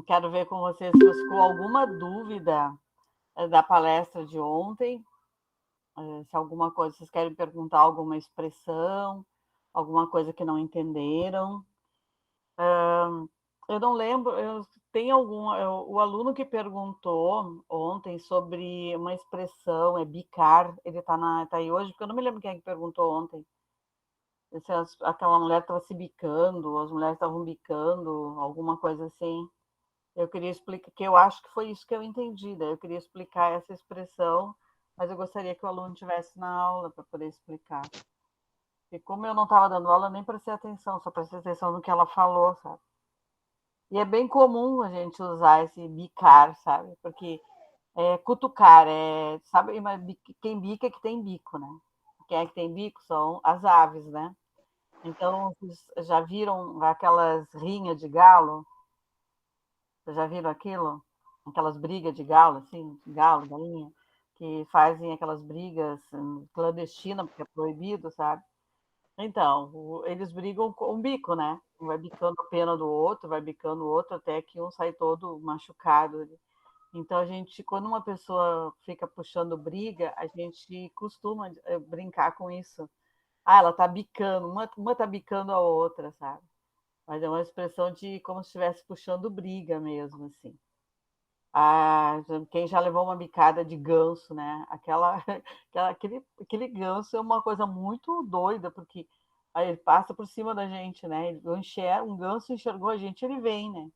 Quero ver com vocês se ficou alguma dúvida da palestra de ontem, se alguma coisa, vocês querem perguntar alguma expressão, alguma coisa que não entenderam. Eu não lembro, tem o aluno que perguntou ontem sobre uma expressão, é bicar, ele está aí hoje, porque eu não me lembro quem é que perguntou ontem. Se aquela mulher estava se bicando, as mulheres estavam bicando, alguma coisa assim. Eu queria explicar, que eu acho que foi isso que eu entendi, daí eu queria explicar essa expressão, mas eu gostaria que o aluno estivesse na aula para poder explicar. E como eu não estava dando aula, eu nem prestei atenção, só prestei atenção no que ela falou, sabe? E é bem comum a gente usar esse bicar, sabe? Porque cutucar, sabe, quem bica é que tem bico, né? Quem é que tem bico são as aves, né? Então, vocês já viram aquelas rinhas de galo? Vocês já viram aquilo? Aquelas brigas de galo, assim, galo, galinha, que fazem aquelas brigas clandestinas, porque é proibido, sabe? Então, eles brigam com o bico, né? Um vai bicando a pena do outro, vai bicando o outro, até que um sai todo machucado. Então, quando uma pessoa fica puxando briga, a gente costuma brincar com isso. Ah, ela tá bicando, uma tá bicando a outra, sabe? Mas é uma expressão de como se estivesse puxando briga mesmo, assim. Ah, quem já levou uma bicada de ganso, né? Aquele ganso é uma coisa muito doida, porque aí ele passa por cima da gente, né? Um ganso enxergou a gente, ele vem, né?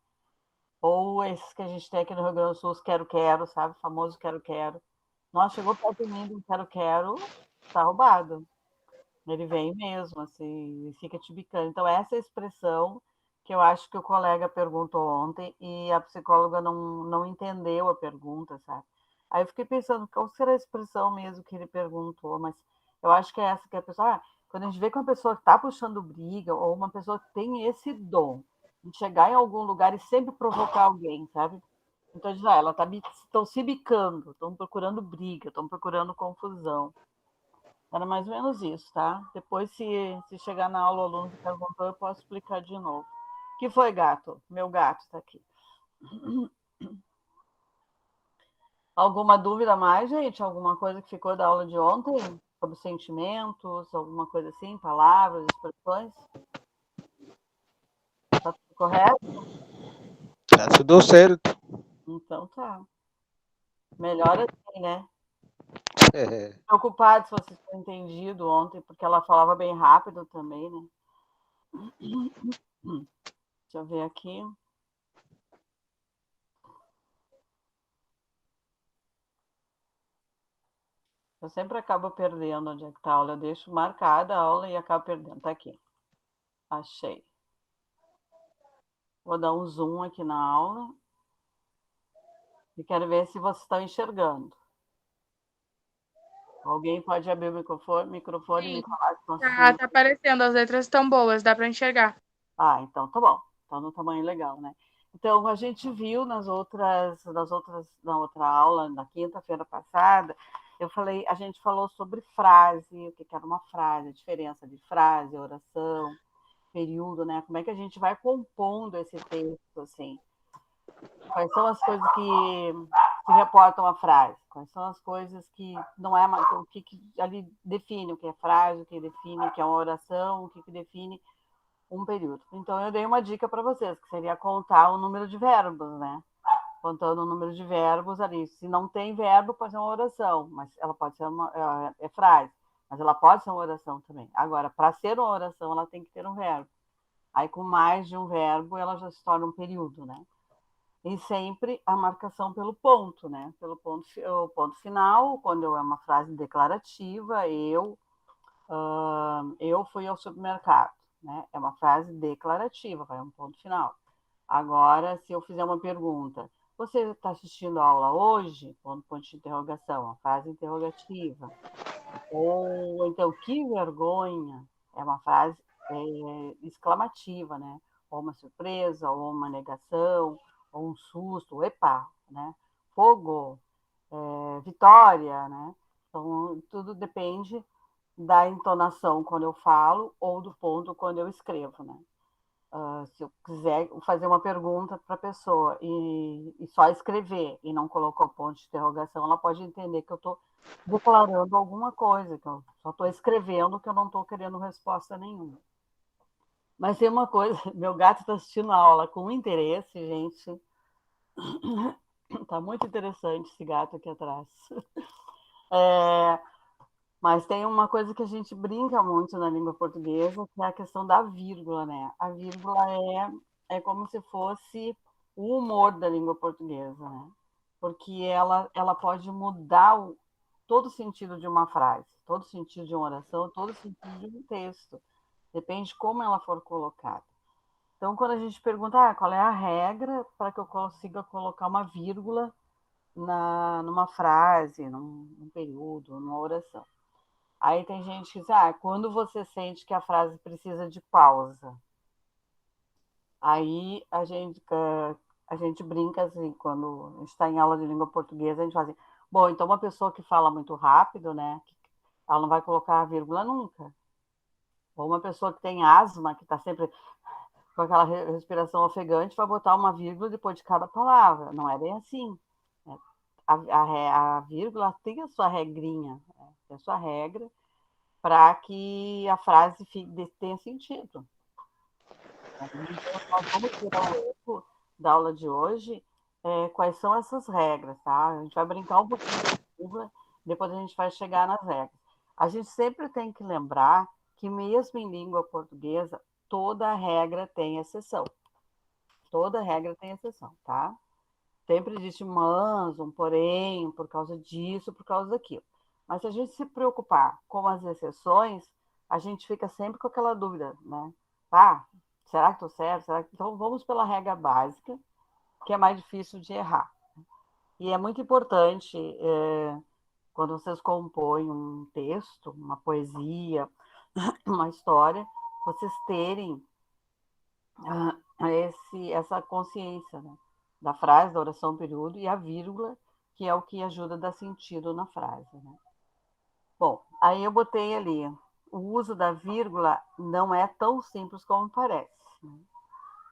Ou esses que a gente tem aqui no Rio Grande do Sul, os quero-quero, sabe? O famoso quero-quero. Nossa, chegou perto de mim do quero-quero, tá roubado. Ele vem mesmo, assim, e fica te bicando. Então, essa é a expressão que eu acho que o colega perguntou ontem e a psicóloga não entendeu a pergunta, sabe? Aí eu fiquei pensando, qual será a expressão mesmo que ele perguntou? Mas eu acho que é essa que a pessoa... quando a gente vê que uma pessoa está puxando briga ou uma pessoa que tem esse dom de chegar em algum lugar e sempre provocar alguém, sabe? Então, ela estão se bicando, estão procurando briga, estão procurando confusão. Era mais ou menos isso, tá? Depois, se chegar na aula o aluno que perguntou, eu posso explicar de novo. O que foi, gato? Meu gato está aqui. Alguma dúvida mais, gente? Alguma coisa que ficou da aula de ontem? Sobre sentimentos, alguma coisa assim? Palavras, expressões? Tá tudo correto? Tá tudo certo. Então tá. Melhor assim, né? É, Preocupado se vocês tinham entendido ontem, porque ela falava bem rápido também, né? Deixa eu ver aqui. Eu sempre acabo perdendo onde é que tá a aula. Eu deixo marcada a aula e acabo perdendo. Tá aqui. Achei. Vou dar um zoom aqui na aula. E quero ver se vocês estão enxergando. Alguém pode abrir o microfone e me Sim, falar se estão assistindo. tá aparecendo, as letras estão boas, dá para enxergar. Ah, então tá bom. Então no tamanho legal, né? Então a gente viu na outra aula, na quinta-feira passada, a gente falou sobre frase, o que era uma frase, a diferença de frase, oração, período, né? Como é que a gente vai compondo esse texto, assim? Quais são as coisas que reportam a frase? Quais são as coisas que não é o que ali define o que é frase, o que define o que é uma oração, o que define um período. Então eu dei uma dica para vocês, que seria contar o número de verbos, né? Contando o número de verbos ali. Se não tem verbo, pode ser uma oração, mas ela pode ser frase, mas ela pode ser uma oração também. Agora, para ser uma oração, ela tem que ter um verbo. Aí, com mais de um verbo, ela já se torna um período, né? E sempre a marcação pelo ponto, né? O ponto final, quando é uma frase declarativa, eu fui ao supermercado, né? É uma frase declarativa, vai um ponto final. Agora, se eu fizer uma pergunta, você está assistindo a aula hoje? Ponto de interrogação, uma frase interrogativa. Ou então, que vergonha, é uma frase exclamativa, né? Ou uma surpresa, ou uma negação, ou um susto, epa, né? Fogo, vitória, né? Então, tudo depende da entonação quando eu falo ou do ponto quando eu escrevo, né? se eu quiser fazer uma pergunta para a pessoa e só escrever e não colocou ponto de interrogação, ela pode entender que eu estou declarando alguma coisa, que eu só estou escrevendo que eu não estou querendo resposta nenhuma. Mas tem uma coisa, meu gato está assistindo a aula com interesse, gente. Está muito interessante esse gato aqui atrás. Mas tem uma coisa que a gente brinca muito na língua portuguesa, que é a questão da vírgula, né? A vírgula é como se fosse o humor da língua portuguesa, né? Porque ela pode mudar todo o sentido de uma frase, todo o sentido de uma oração, todo o sentido de um texto. Depende de como ela for colocada. Então, quando a gente pergunta qual é a regra para que eu consiga colocar uma vírgula numa frase, num período, numa oração. Aí tem gente que diz, quando você sente que a frase precisa de pausa. Aí a gente brinca assim, quando a gente está em aula de língua portuguesa, a gente fala assim, bom, então uma pessoa que fala muito rápido, né, ela não vai colocar a vírgula nunca. Ou uma pessoa que tem asma, que está sempre com aquela respiração ofegante, vai botar uma vírgula depois de cada palavra. Não é bem assim. A vírgula tem a sua regrinha, tem a sua regra, para que a frase tenha sentido. Então, nós vamos tirar um pouco da aula de hoje quais são essas regras, tá? A gente vai brincar um pouquinho com a vírgula, depois a gente vai chegar nas regras. A gente sempre tem que lembrar que mesmo em língua portuguesa, toda regra tem exceção. Toda regra tem exceção, tá? Sempre existe um mas, um porém, por causa disso, por causa daquilo. Mas se a gente se preocupar com as exceções, a gente fica sempre com aquela dúvida, né? Será que estou certo? Então, vamos pela regra básica, que é mais difícil de errar. E é muito importante, quando vocês compõem um texto, uma poesia, uma história, vocês terem essa consciência, né? Da frase, da oração, período e a vírgula, que é o que ajuda a dar sentido na frase, né? Bom, aí eu botei ali, o uso da vírgula não é tão simples como parece, né?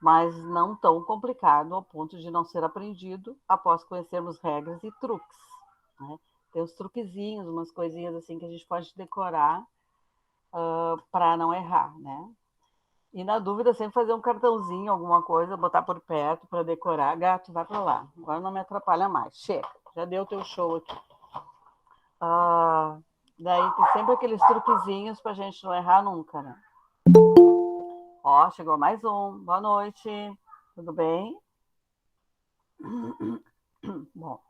Mas não tão complicado ao ponto de não ser aprendido após conhecermos regras e truques, né? Tem uns truquezinhos, umas coisinhas assim que a gente pode decorar para não errar, né? E na dúvida, sempre fazer um cartãozinho, alguma coisa, botar por perto para decorar. Gato, vai para lá. Agora não me atrapalha mais. Chega, já deu o teu show aqui. Daí tem sempre aqueles truquezinhos para a gente não errar nunca, né? Ó, chegou mais um. Boa noite. Tudo bem? Bom.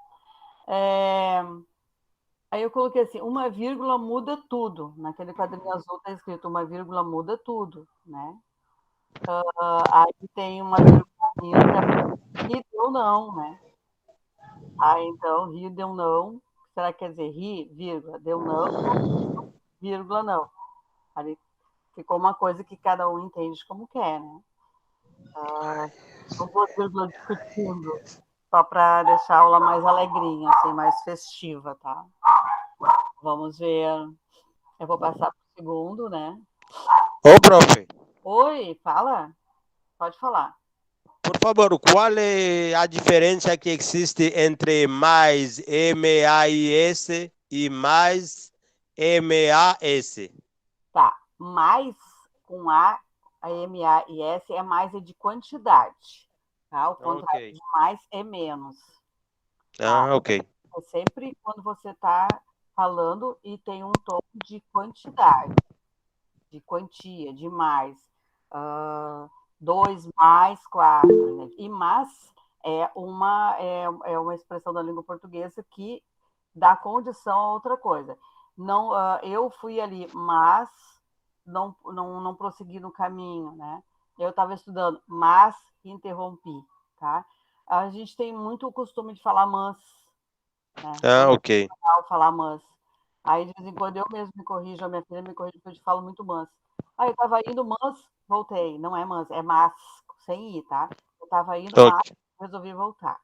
Aí eu coloquei assim, uma vírgula muda tudo. Naquele quadrinho azul está escrito uma vírgula muda tudo, né? Aí tem uma vírgula ri deu não, né? Então, ri deu não. Será que quer dizer ri, vírgula, deu não, vírgula não? Ali ficou uma coisa que cada um entende como quer, né? São duas vírgulas discutindo, só para deixar a aula mais alegrinha, assim, mais festiva, tá? Vamos ver. Eu vou passar para o segundo, né? Ô, profe, Oi, fala. Pode falar. por favor, qual é a diferença que existe entre mais MAIS e mais MAS? Tá. Mais com a M-A-I-S é mais de quantidade. Tá? O contrário de mais é menos. Tá? Ok. É sempre quando você está falando e tem um tom de quantidade, de quantia, de mais. 2 mais 4. E mas é uma expressão da língua portuguesa que dá condição a outra coisa. Não, eu fui ali, mas não prossegui no caminho, né? Eu estava estudando, mas interrompi, tá? A gente tem muito o costume de falar mas, né? Ok. Falar mas. Aí, de vez em quando, eu mesmo me corrijo, a minha filha me corrige, porque eu falo muito mas. Aí, eu estava indo, mas voltei. Não é mas, é mas, sem ir, tá? Eu estava indo, mas resolvi voltar.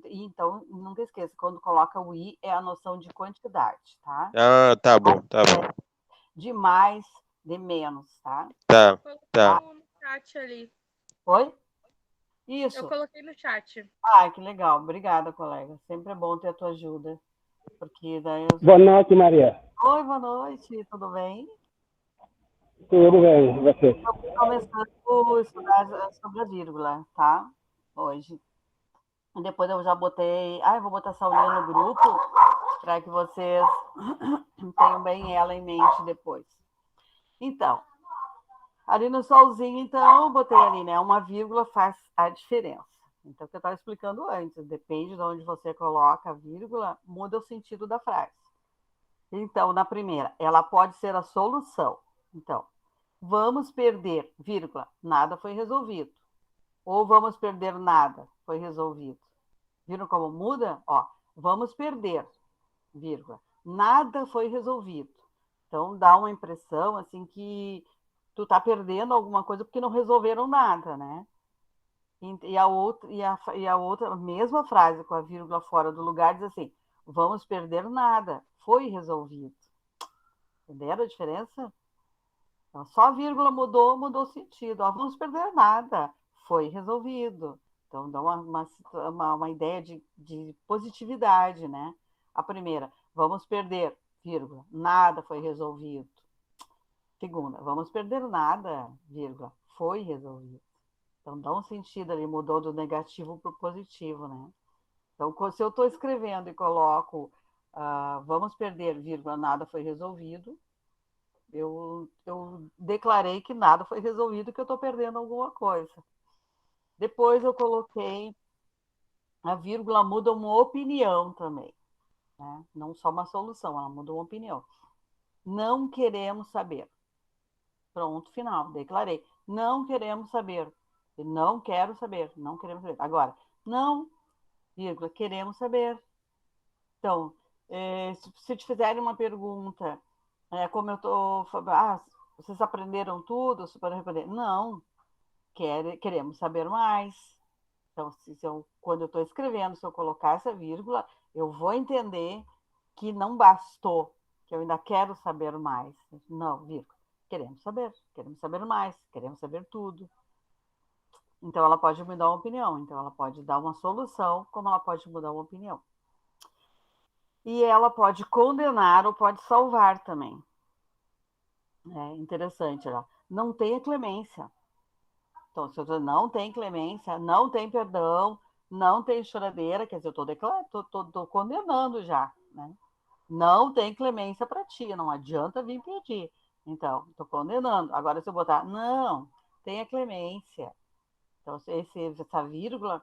Então, nunca esqueça, quando coloca o i, é a noção de quantidade, tá? Tá bom, tá bom. De mais, de menos, tá? Tá. No chat ali. Oi? Eu Isso. coloquei no chat. Ah, que legal. Obrigada, colega. Sempre é bom ter a tua ajuda. Porque daí eu... Boa noite, Maria. Oi, boa noite, tudo bem? Tudo bem, e você? Estou começando a estudar sobre a vírgula, tá? Hoje. Depois eu já botei... Ah, eu vou botar essa aulinha no grupo para que vocês tenham bem ela em mente depois. Então, ali no solzinho, então, eu botei ali, né? Uma vírgula faz a diferença. Então, o que eu estava explicando antes, depende de onde você coloca a vírgula, muda o sentido da frase. Então, na primeira, ela pode ser a solução. Então, vamos perder, vírgula, nada foi resolvido. Ou vamos perder nada, foi resolvido. Viram como muda? Ó, vamos perder, vírgula, nada foi resolvido. Então, dá uma impressão, assim, que tu tá perdendo alguma coisa porque não resolveram nada, né? E a outra, a mesma frase com a vírgula fora do lugar, diz assim, vamos perder nada, foi resolvido. Entenderam a diferença? Então, só a vírgula mudou o sentido. Ó, vamos perder nada, foi resolvido. Então, dá uma ideia de positividade, né? A primeira, vamos perder, vírgula, nada foi resolvido. Segunda, vamos perder nada, vírgula, foi resolvido. Então, dá um sentido ali, mudou do negativo para o positivo, né? Então, se eu estou escrevendo e coloco vamos perder, vírgula, nada foi resolvido, eu declarei que nada foi resolvido, que eu estou perdendo alguma coisa. Depois eu coloquei a vírgula muda uma opinião também, né? Não só uma solução, ela muda uma opinião. Não queremos saber. Pronto, final, declarei. Não queremos saber. Não quero saber, não queremos saber. Agora, não, vírgula, queremos saber. Então, se te fizerem uma pergunta, como eu estou... vocês aprenderam tudo? Você pode responder, não, queremos saber mais. Então, quando eu estou escrevendo, se eu colocar essa vírgula, eu vou entender que não bastou, que eu ainda quero saber mais. Não, vírgula. Queremos saber mais, queremos saber tudo. Então, ela pode mudar uma opinião. Então, ela pode dar uma solução, como ela pode mudar uma opinião. E ela pode condenar ou pode salvar também. É interessante, ó. Não tem clemência. Então, se eu não tem clemência, não tem perdão, não tem choradeira, quer dizer, eu estou condenando já, né? Não tem clemência para ti, não adianta vir pedir. Então, estou condenando. Agora, se eu botar, não, tem a clemência. Então, essa vírgula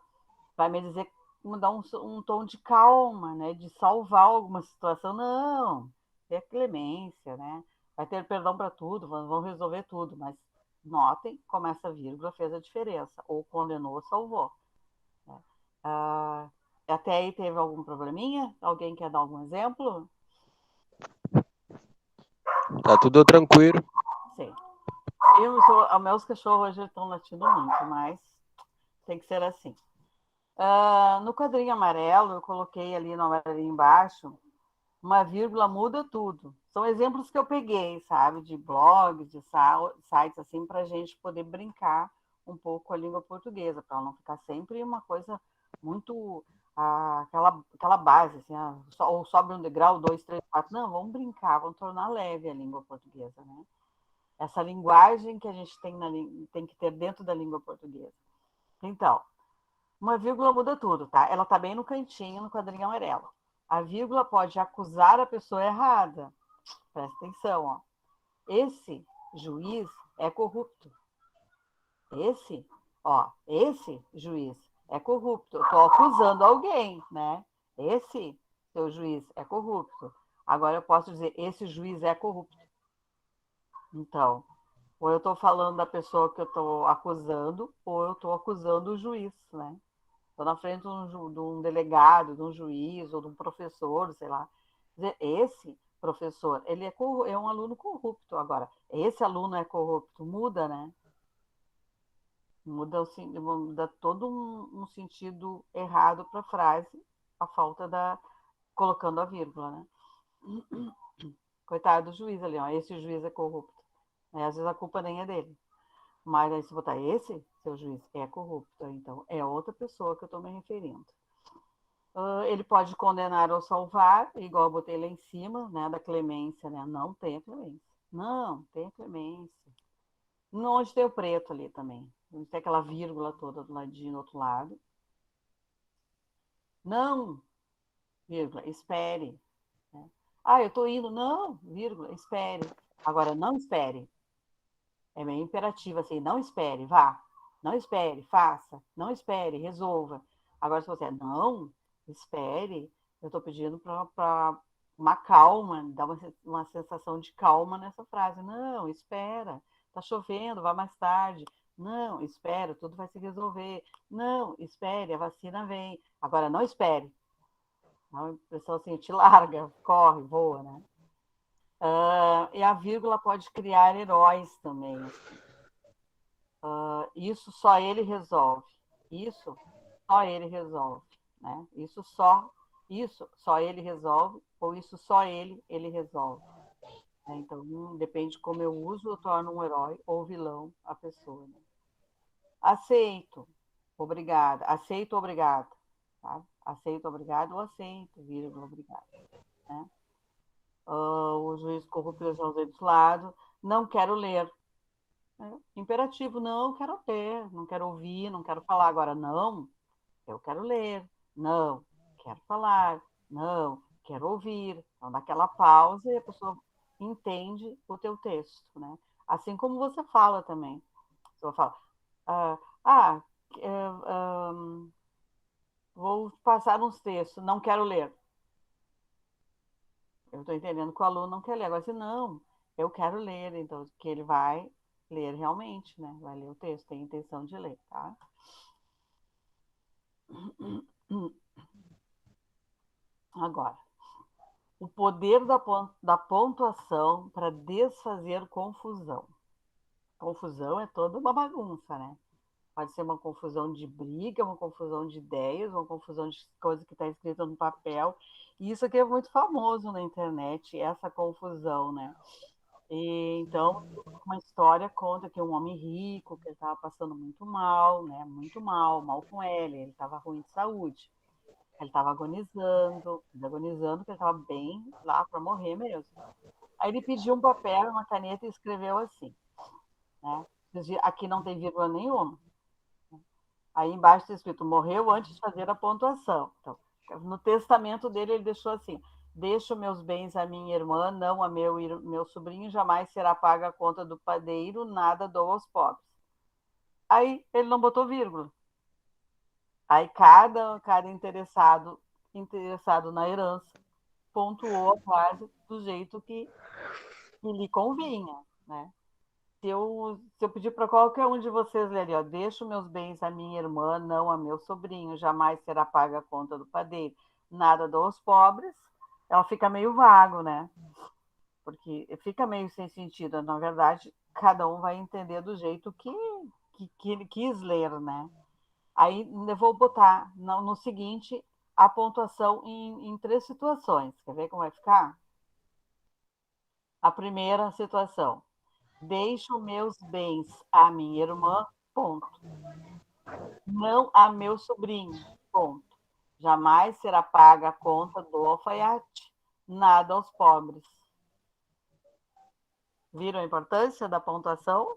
vai me dizer, me dar um tom de calma, né? De salvar alguma situação. Não, é clemência, né? Vai ter perdão para tudo, vão resolver tudo, mas notem como essa vírgula fez a diferença, ou condenou ou salvou. Né? Até aí teve algum probleminha? Alguém quer dar algum exemplo? Tá tudo tranquilo. Sim. Os meus cachorros hoje estão latindo muito, mas tem que ser assim. No quadrinho amarelo, eu coloquei ali no amarelinho embaixo, uma vírgula muda tudo. São exemplos que eu peguei, sabe, de blogs, de sites, assim, para a gente poder brincar um pouco a língua portuguesa, para não ficar sempre uma coisa muito aquela base, assim, ou sobe um degrau, 2, 3, 4. Não, vamos brincar, vamos tornar leve a língua portuguesa, né? Essa linguagem que a gente tem que ter dentro da língua portuguesa. Então, uma vírgula muda tudo, tá? Ela tá bem no cantinho, no quadrinho amarelo. A vírgula pode acusar a pessoa errada. Presta atenção, ó. Esse juiz é corrupto. Esse juiz é corrupto. Eu tô acusando alguém, né? Esse seu juiz é corrupto. Agora eu posso dizer, esse juiz é corrupto. Então, ou eu estou falando da pessoa que eu estou acusando, ou eu estou acusando o juiz, né? Estou na frente de um delegado, de um juiz, ou de um professor, sei lá. Esse professor, ele é um aluno corrupto. Agora, esse aluno é corrupto, muda, né? Muda todo um sentido errado para a frase, a falta colocando a vírgula, né? Coitado do juiz ali, ó. Esse juiz é corrupto. Às vezes a culpa nem é dele. Mas aí se botar esse, seu juiz é corrupto, então é outra pessoa que eu estou me referindo. Ele pode condenar ou salvar, igual eu botei lá em cima, né, da clemência, né? Não tem a clemência. Não, tem a clemência. Onde tem o preto ali também. Onde tem aquela vírgula toda do ladinho do outro lado. Não, vírgula, espere. Né? Eu estou indo. Não, vírgula, espere. Agora, não espere. É meio imperativo assim, não espere, vá. Não espere, faça. Não espere, resolva. Agora, se você não, espere, eu estou pedindo para uma calma, dar uma sensação de calma nessa frase. Não, espera. Está chovendo, vá mais tarde. Não, espera, tudo vai se resolver. Não, espere, a vacina vem. Agora, não espere. A impressão assim, te larga, corre, voa, né? E a vírgula pode criar heróis também. Isso só ele resolve. Isso só ele resolve. Né? Isso só ele resolve, ou isso só ele resolve. Né? Então, depende de como eu uso, eu torno um herói ou vilão a pessoa. Né? Aceito, obrigada. Aceito, obrigado. Tá? Aceito, obrigado, ou aceito, vírgula, obrigado. Né? O juiz corrupto já usei do lado. Não quero ler. Imperativo, não quero ler, não quero ouvir, não quero falar. Agora, não, eu quero ler. Não, quero falar. Não, quero ouvir. Então, dá aquela pausa e a pessoa entende o teu texto, né? Assim como você fala também. Você fala, vou passar uns textos, não quero ler. Eu estou entendendo que o aluno não quer ler. Agora, se não, eu quero ler, então, que ele vai ler realmente, né? Vai ler o texto, tem intenção de ler, tá? Agora, o poder da pontuação para desfazer confusão. Confusão é toda uma bagunça, né? Pode ser uma confusão de briga, uma confusão de ideias, uma confusão de coisa que está escrita no papel. E isso aqui é muito famoso na internet, essa confusão, né? E, então, uma história conta que um homem rico, que ele estava passando muito mal, né? Muito mal, mal com ele estava ruim de saúde. Ele estava agonizando, que ele estava bem lá para morrer mesmo. Aí ele pediu um papel, uma caneta e escreveu assim, né? Aqui não tem vírgula nenhuma. Aí embaixo está escrito, morreu antes de fazer a pontuação. Então, no testamento dele, ele deixou assim, deixo meus bens à minha irmã, não a meu sobrinho, jamais será paga a conta do padeiro, nada dou aos pobres. Aí ele não botou vírgula. Aí cada interessado na herança pontuou a frase do jeito que lhe convinha, né? Se eu pedir para qualquer um de vocês lerem, ó, deixo meus bens à minha irmã, não a meu sobrinho, jamais será paga a conta do padeiro, nada dou aos pobres, ela fica meio vago, né? Porque fica meio sem sentido. Na verdade, cada um vai entender do jeito que ele quis ler, né? Aí eu vou botar no seguinte a pontuação em 3 situações. Quer ver como vai ficar? A primeira situação. Deixo meus bens à minha irmã, ponto. Não a meu sobrinho, ponto. Jamais será paga a conta do alfaiate, nada aos pobres. Viram a importância da pontuação?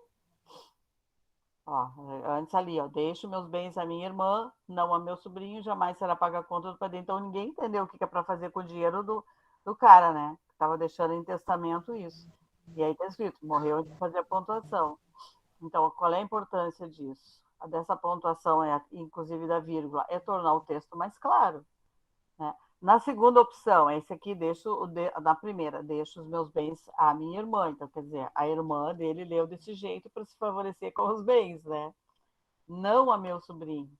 Ó, antes ali, ó, deixo meus bens à minha irmã, não a meu sobrinho, jamais será paga a conta do padrinho. Então ninguém entendeu o que é para fazer com o dinheiro do cara, né? Estava deixando em testamento isso. E aí está escrito, morreu antes de fazer a pontuação. Então, qual é a importância disso? Dessa pontuação, inclusive da vírgula, é tornar o texto mais claro. Né? Na segunda opção, esse aqui, na primeira, deixo os meus bens à minha irmã. Então, quer dizer, a irmã dele leu desse jeito para se favorecer com os bens, né? Não a meu sobrinho.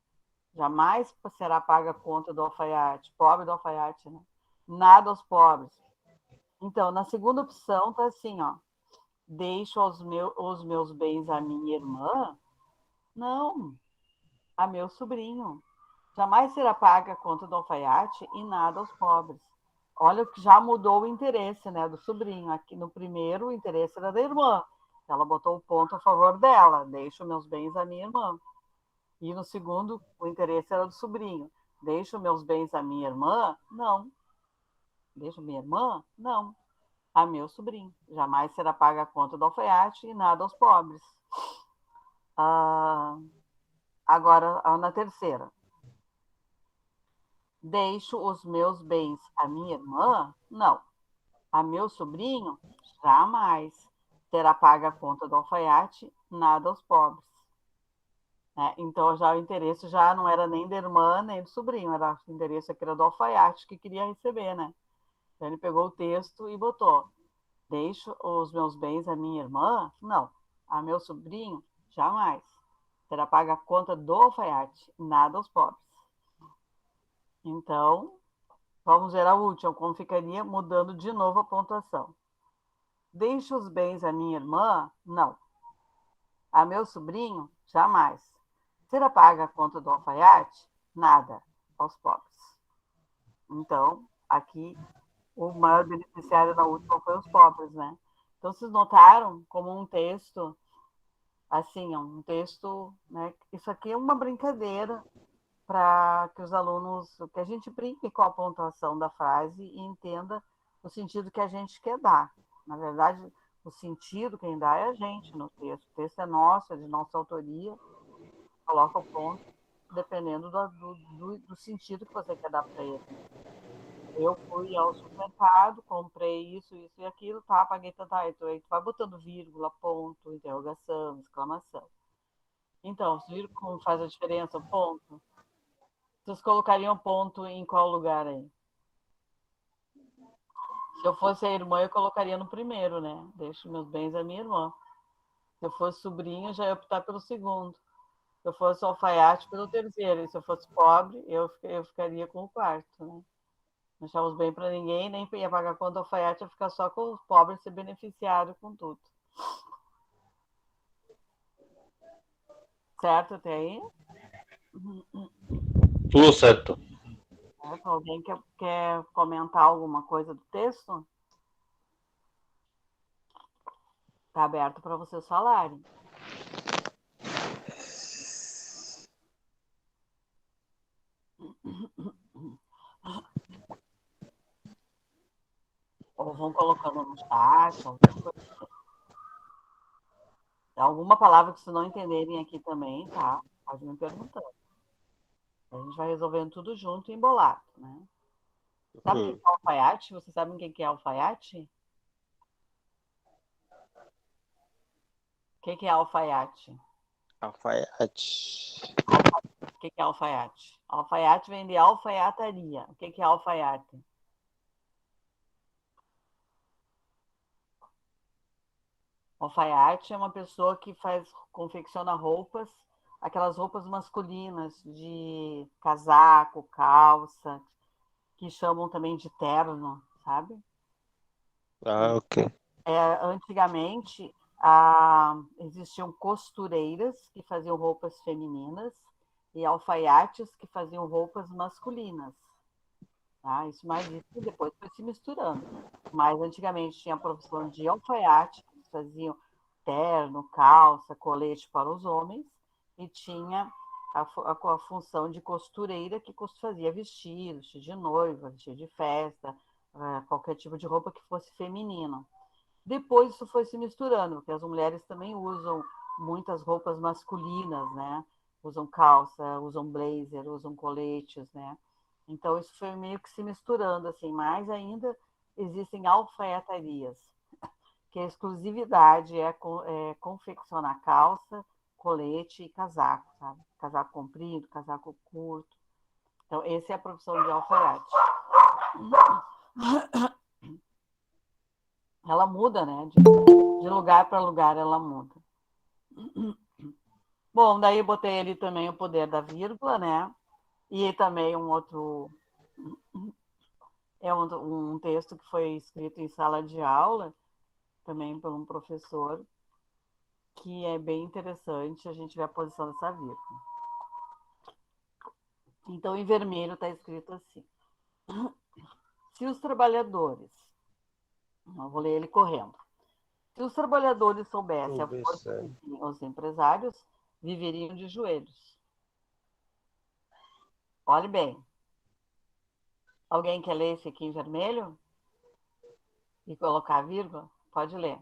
Jamais será paga a conta do alfaiate, pobre do alfaiate, né? Nada aos pobres. Então, na segunda opção, tá assim, ó. Deixo os meus bens à minha irmã? Não, a meu sobrinho. Jamais será paga a conta do alfaiate e nada aos pobres. Olha que já mudou o interesse, né, do sobrinho. Aqui no primeiro, o interesse era da irmã. ela botou o ponto a favor dela, deixo meus bens à minha irmã. E no segundo, o interesse era do sobrinho. Deixo meus bens à minha irmã? Não. Deixo minha irmã? Não. A meu sobrinho. Jamais será paga a conta do alfaiate e nada aos pobres. Agora, na terceira. Deixo os meus bens à minha irmã? Não. A meu sobrinho? Jamais será paga a conta do alfaiate, nada aos pobres. Então, já o interesse já não era nem da irmã, nem do sobrinho, era o interesse aqui era do alfaiate que queria receber, né? Então, ele pegou o texto e botou: deixo os meus bens à minha irmã? Não. A meu sobrinho? Jamais. Será paga a conta do alfaiate, nada aos pobres. Então, vamos ver a última, como ficaria mudando de novo a pontuação. Deixo os bens à minha irmã? Não. A meu sobrinho? Jamais. Será paga a conta do alfaiate? Nada, aos pobres. Então, aqui, o maior beneficiário na última foi os pobres, né? Então, vocês notaram como um texto, assim, um texto, né? Isso aqui é uma brincadeira para que os alunos, que a gente brinque com a pontuação da frase e entenda o sentido que a gente quer dar. Na verdade, o sentido quem dá é a gente no texto. O texto é nosso, é de nossa autoria, coloca o ponto, dependendo do sentido que você quer dar para ele. Eu fui ao supermercado, comprei isso e aquilo, tá, paguei tanto, então aí tu vai botando vírgula, ponto, interrogação, exclamação. Então, vocês viram como faz a diferença o ponto? Vocês colocariam ponto em qual lugar aí? Se eu fosse a irmã, eu colocaria no primeiro, né? Deixo meus bens à minha irmã. Se eu fosse sobrinha, já ia optar pelo segundo. Se eu fosse alfaiate, pelo terceiro. E se eu fosse pobre, eu ficaria com o quarto, né? Não achava os bens para ninguém, nem ia pagar conta do alfaiate, ia ficar só com os pobres ser beneficiário com tudo. Certo até aí? Tudo certo. Alguém quer comentar alguma coisa do texto? Está aberto para vocês falarem. Ou vão colocando no chat, alguma palavra que vocês não entenderem aqui também, tá? Pode me perguntar. A gente vai resolvendo tudo junto e embolado, né? Sabe o que é alfaiate? Vocês sabem o que é alfaiate? O que é alfaiate? Alfaiate. O que é alfaiate? Alfaiate vem de alfaiataria. O que é alfaiate? Alfaiate é uma pessoa que confecciona roupas, aquelas roupas masculinas de casaco, calça, que chamam também de terno, sabe? Ok. Antigamente, existiam costureiras que faziam roupas femininas e alfaiates que faziam roupas masculinas. Tá? Isso depois foi se misturando. Mas antigamente tinha a profissão de alfaiate, que faziam terno, calça, colete para os homens, e tinha a função de costureira que fazia vestido de noiva, vestido de festa, qualquer tipo de roupa que fosse feminino. Depois isso foi se misturando, porque as mulheres também usam muitas roupas masculinas, né? Usam calça, usam blazer, usam coletes, né? Então isso foi meio que se misturando, assim, mas ainda existem alfaiatarias, que a exclusividade é confeccionar calça, colete e casaco, sabe? Casaco comprido, casaco curto. Então, essa é a profissão de alfaiate. Ela muda, né? De lugar para lugar ela muda. Bom, daí eu botei ali também o poder da vírgula, né? E também um outro... É um texto que foi escrito em sala de aula, também por um professor, que é bem interessante a gente ver a posição dessa vírgula. Então, em vermelho está escrito assim. Se os trabalhadores... Eu vou ler ele correndo. Se os trabalhadores soubessem a força que têm os empresários, viveriam de joelhos. Olhe bem. Alguém quer ler esse aqui em vermelho? E colocar a vírgula? Pode ler.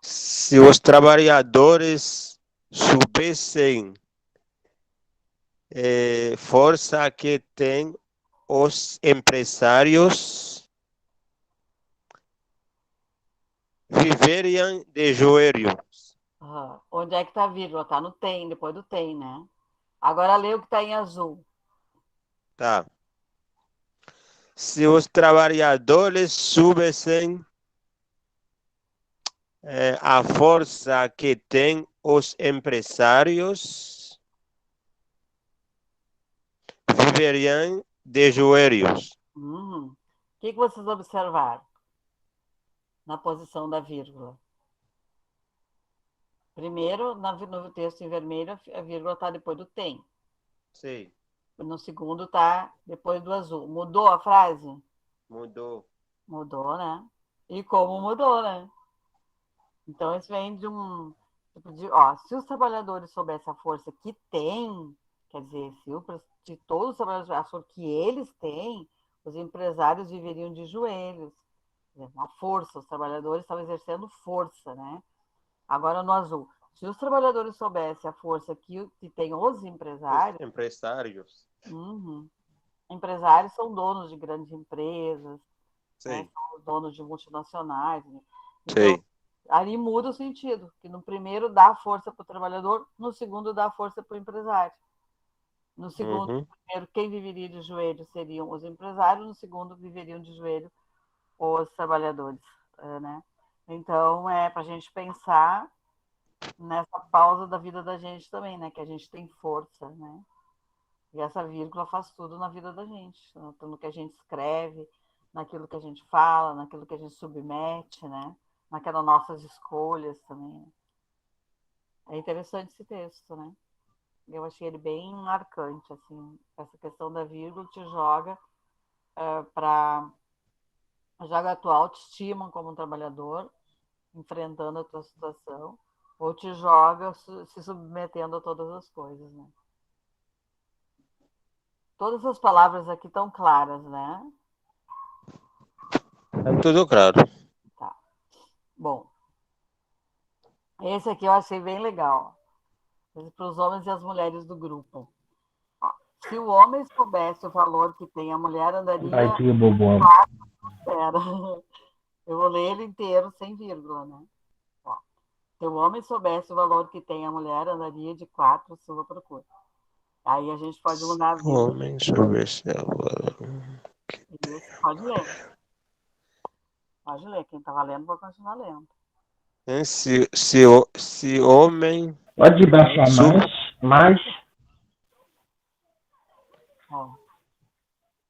Se os trabalhadores soubessem força que têm os empresários, viveriam de joelhos. Onde é que está a vírgula? Está no tem, depois do tem, né? Agora lê o que está em azul. Tá. Se os trabalhadores soubessem a força que têm os empresários, viveriam de joelhos. O que vocês observaram na posição da vírgula? Primeiro, no texto em vermelho, a vírgula está depois do tem. Sim. No segundo está depois do azul. Mudou a frase? Mudou. Mudou, né? E como mudou, né? Então, isso vem de um... se os trabalhadores soubessem a força que têm, quer dizer, se todos os trabalhadores a força que eles têm, os empresários viveriam de joelhos. Uma força, os trabalhadores estavam exercendo força, né? Agora, no azul. Se os trabalhadores soubessem a força que têm os empresários... Empresários. Empresários são donos de grandes empresas, né? São donos de multinacionais. Né? Então, Sim. ali muda o sentido, que no primeiro dá força para o trabalhador, no segundo dá força para o empresário. No segundo, no primeiro, quem viveria de joelho seriam os empresários, no segundo, viveriam de joelho os trabalhadores. Né? Então, é para a gente pensar nessa pausa da vida da gente também, né? Que a gente tem força, né? E essa vírgula faz tudo na vida da gente, no que a gente escreve, naquilo que a gente fala, naquilo que a gente submete, né? Naquelas nossas escolhas também. É interessante esse texto, né? Eu achei ele bem marcante, assim. Essa questão da vírgula te joga joga a tua autoestima como um trabalhador, enfrentando a tua situação, ou te joga se submetendo a todas as coisas, né? Todas as palavras aqui estão claras, né? É tudo claro. Tá. Bom, esse aqui eu achei bem legal. Para os homens e as mulheres do grupo. Se o homem soubesse o valor que tem, a mulher andaria... Vai que bobo. Pera. Eu vou ler ele inteiro, sem vírgula, né? Se o homem soubesse o valor que tem, a mulher andaria de 4 à sua procura. Aí a gente pode mudar a vírgula. Homem soubesse o valor. Isso, pode ler. Pode ler. Quem estava lendo, vai continuar lendo. Se homem... Pode baixar mais.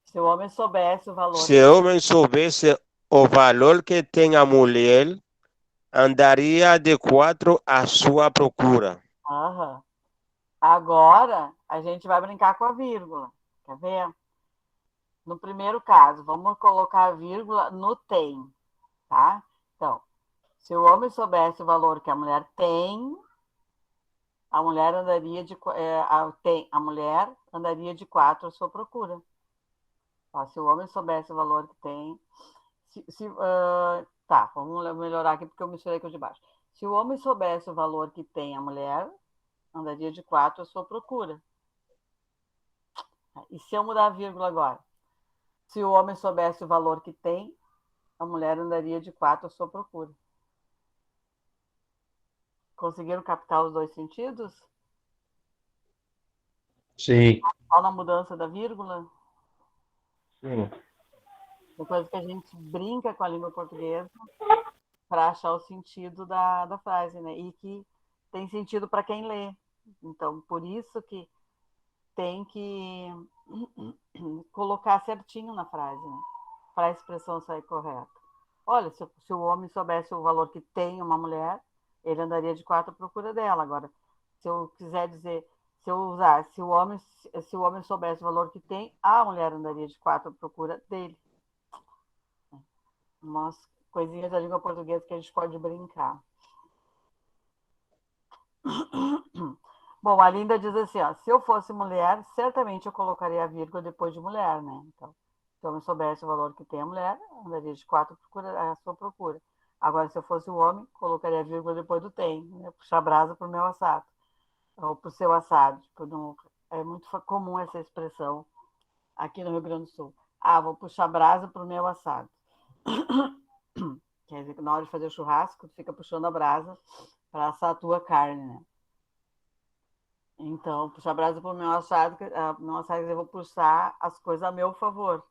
Se o homem soubesse o valor... Se o homem soubesse o valor que tem a mulher, andaria de 4 à sua procura. Agora, a gente vai brincar com a vírgula. Quer ver? No primeiro caso, vamos colocar a vírgula no tem, tá? Então, se o homem soubesse o valor que a mulher tem, a mulher andaria de 4 à sua procura. Se o homem soubesse o valor que tem... Tá, vamos melhorar aqui porque eu misturei com o de baixo. Se o homem soubesse o valor que tem a mulher, andaria de 4 à sua procura. E se eu mudar a vírgula agora? Se o homem soubesse o valor que tem, a mulher andaria de 4 à sua procura. Conseguiram captar os dois sentidos? Sim. Só na mudança da vírgula? Sim. Uma coisa que a gente brinca com a língua portuguesa para achar o sentido da frase, né? E que tem sentido para quem lê. Então, por isso que tem que colocar certinho na frase, né? Para a expressão sair correta. Olha, se o homem soubesse o valor que tem uma mulher, ele andaria de 4 à procura dela. Agora, se eu quiser dizer, Se eu usar, se o homem soubesse o valor que tem, a mulher andaria de 4 à procura dele. Umas coisinhas da língua portuguesa que a gente pode brincar. Bom, a Linda diz assim, ó, se eu fosse mulher, certamente eu colocaria a vírgula depois de mulher, né? Então, se eu não soubesse o valor que tem a mulher, andaria de 4 à sua procura. Agora, se eu fosse o homem, colocaria a vírgula depois do tem, né? Puxar brasa pro meu assado, ou pro seu assado. Tipo, não, é muito comum essa expressão aqui no Rio Grande do Sul. Ah, vou puxar brasa pro meu assado. Quer dizer que na hora de fazer o churrasco, tu fica puxando a brasa para assar a tua carne, né? Então, puxar a brasa para o meu assado, eu vou puxar as coisas a meu favor.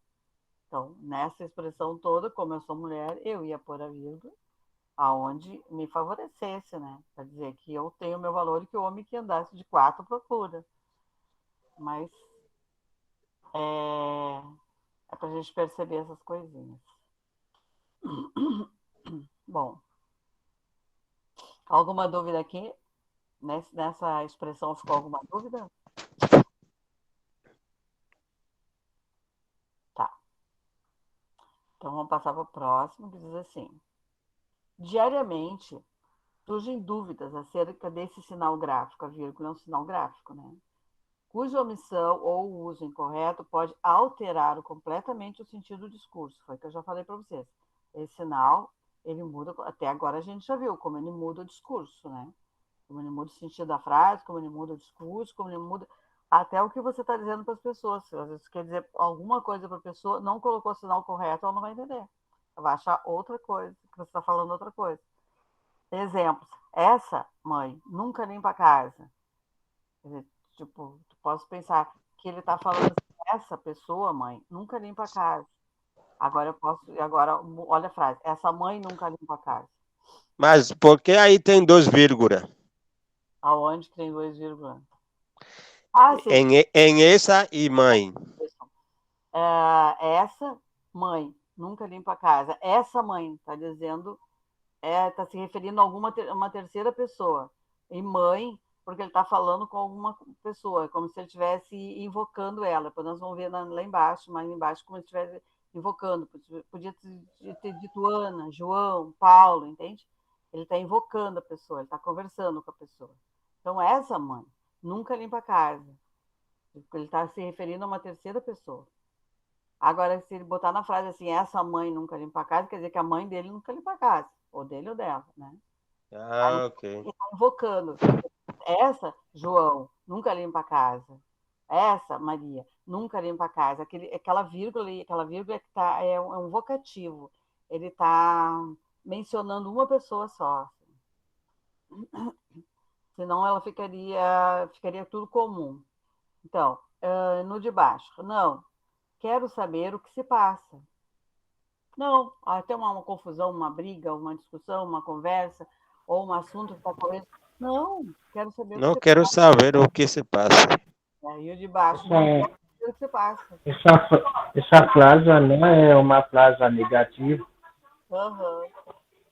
Então, nessa expressão toda, como eu sou mulher, eu ia pôr a vírgula aonde me favorecesse, né? Para dizer que eu tenho meu valor e que o homem que andasse de 4 procura. Mas é para a gente perceber essas coisinhas. Bom, alguma dúvida aqui? Nessa expressão ficou alguma dúvida? Tá. Então vamos passar para o próximo, que diz assim: diariamente surgem dúvidas acerca desse sinal gráfico, a vírgula é um sinal gráfico, né? Cuja omissão ou uso incorreto pode alterar completamente o sentido do discurso. Foi o que eu já falei para vocês. Esse sinal, ele muda, até agora a gente já viu como ele muda o discurso, né? Como ele muda o sentido da frase, como ele muda o discurso, como ele muda até o que você está dizendo para as pessoas. Se às vezes quer dizer alguma coisa para a pessoa, não colocou o sinal correto, ela não vai entender. Ela vai achar outra coisa, que você está falando outra coisa. Exemplos. Essa mãe nunca limpa a casa. Quer dizer, tipo, tu posso pensar que ele está falando assim, essa pessoa, mãe, nunca limpa a casa. Agora, olha a frase, essa mãe nunca limpa a casa. Mas por que aí tem 2 vírgulas? Aonde que tem 2 vírgulas? Em essa e mãe. Essa mãe nunca limpa a casa. Essa mãe está dizendo, está se referindo a uma terceira pessoa. E mãe, porque ele está falando com alguma pessoa, como se ele estivesse invocando ela. Depois nós vamos ver lá embaixo, mais embaixo, como se estivesse invocando. Podia ter dito Ana, João, Paulo, entende? Ele está invocando a pessoa, ele está conversando com a pessoa. Então, essa mãe nunca limpa a casa. Ele está se referindo a uma terceira pessoa. Agora, se ele botar na frase assim, essa mãe nunca limpa a casa, quer dizer que a mãe dele nunca limpa a casa. Ou dele ou dela, né? Ah, Aí ok. ele está invocando. Essa, João, nunca limpa a casa. Essa, Maria, nunca limpa a casa. Aquela vírgula que tá, é um vocativo. Ele está mencionando uma pessoa só. Senão ela ficaria tudo comum. Então, no de baixo. Não, quero saber o que se passa. Não, até uma confusão, uma briga, uma discussão, uma conversa, ou um assunto que está correndo. Não, quero saber o que Não se quero saber o que se passa. passa. E o de baixo, não quero saber o que se passa. Essa frase não é uma frase negativa,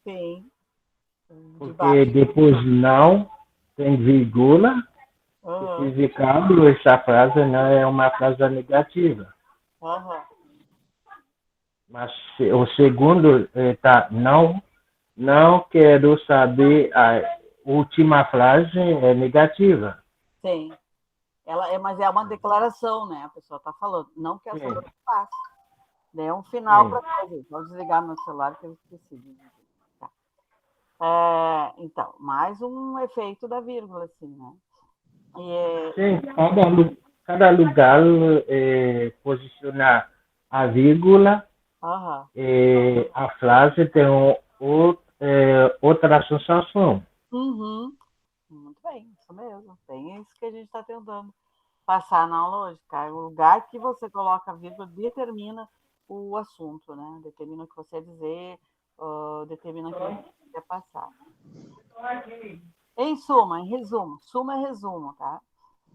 Sim. De porque baixo. depois de não tem vírgula, significado, essa frase não é uma frase negativa. Mas o segundo está não quero saber, a última frase é negativa. Sim. Mas é uma declaração, né? A pessoa está falando, não quero saber o que passa. É um final para fazer. Vou desligar meu celular que eu esqueci. Tá. Então, mais um efeito da vírgula, assim, né? Sim, cada lugar posicionar a vírgula, a frase tem outra sensação. Muito bem, isso mesmo. Bem isso que a gente está tentando passar na aula hoje, cara. O lugar que você coloca a vírgula determina o assunto, né? Determina o que você quer dizer, determina o que você quer passar. Em suma, em resumo, suma é resumo, tá?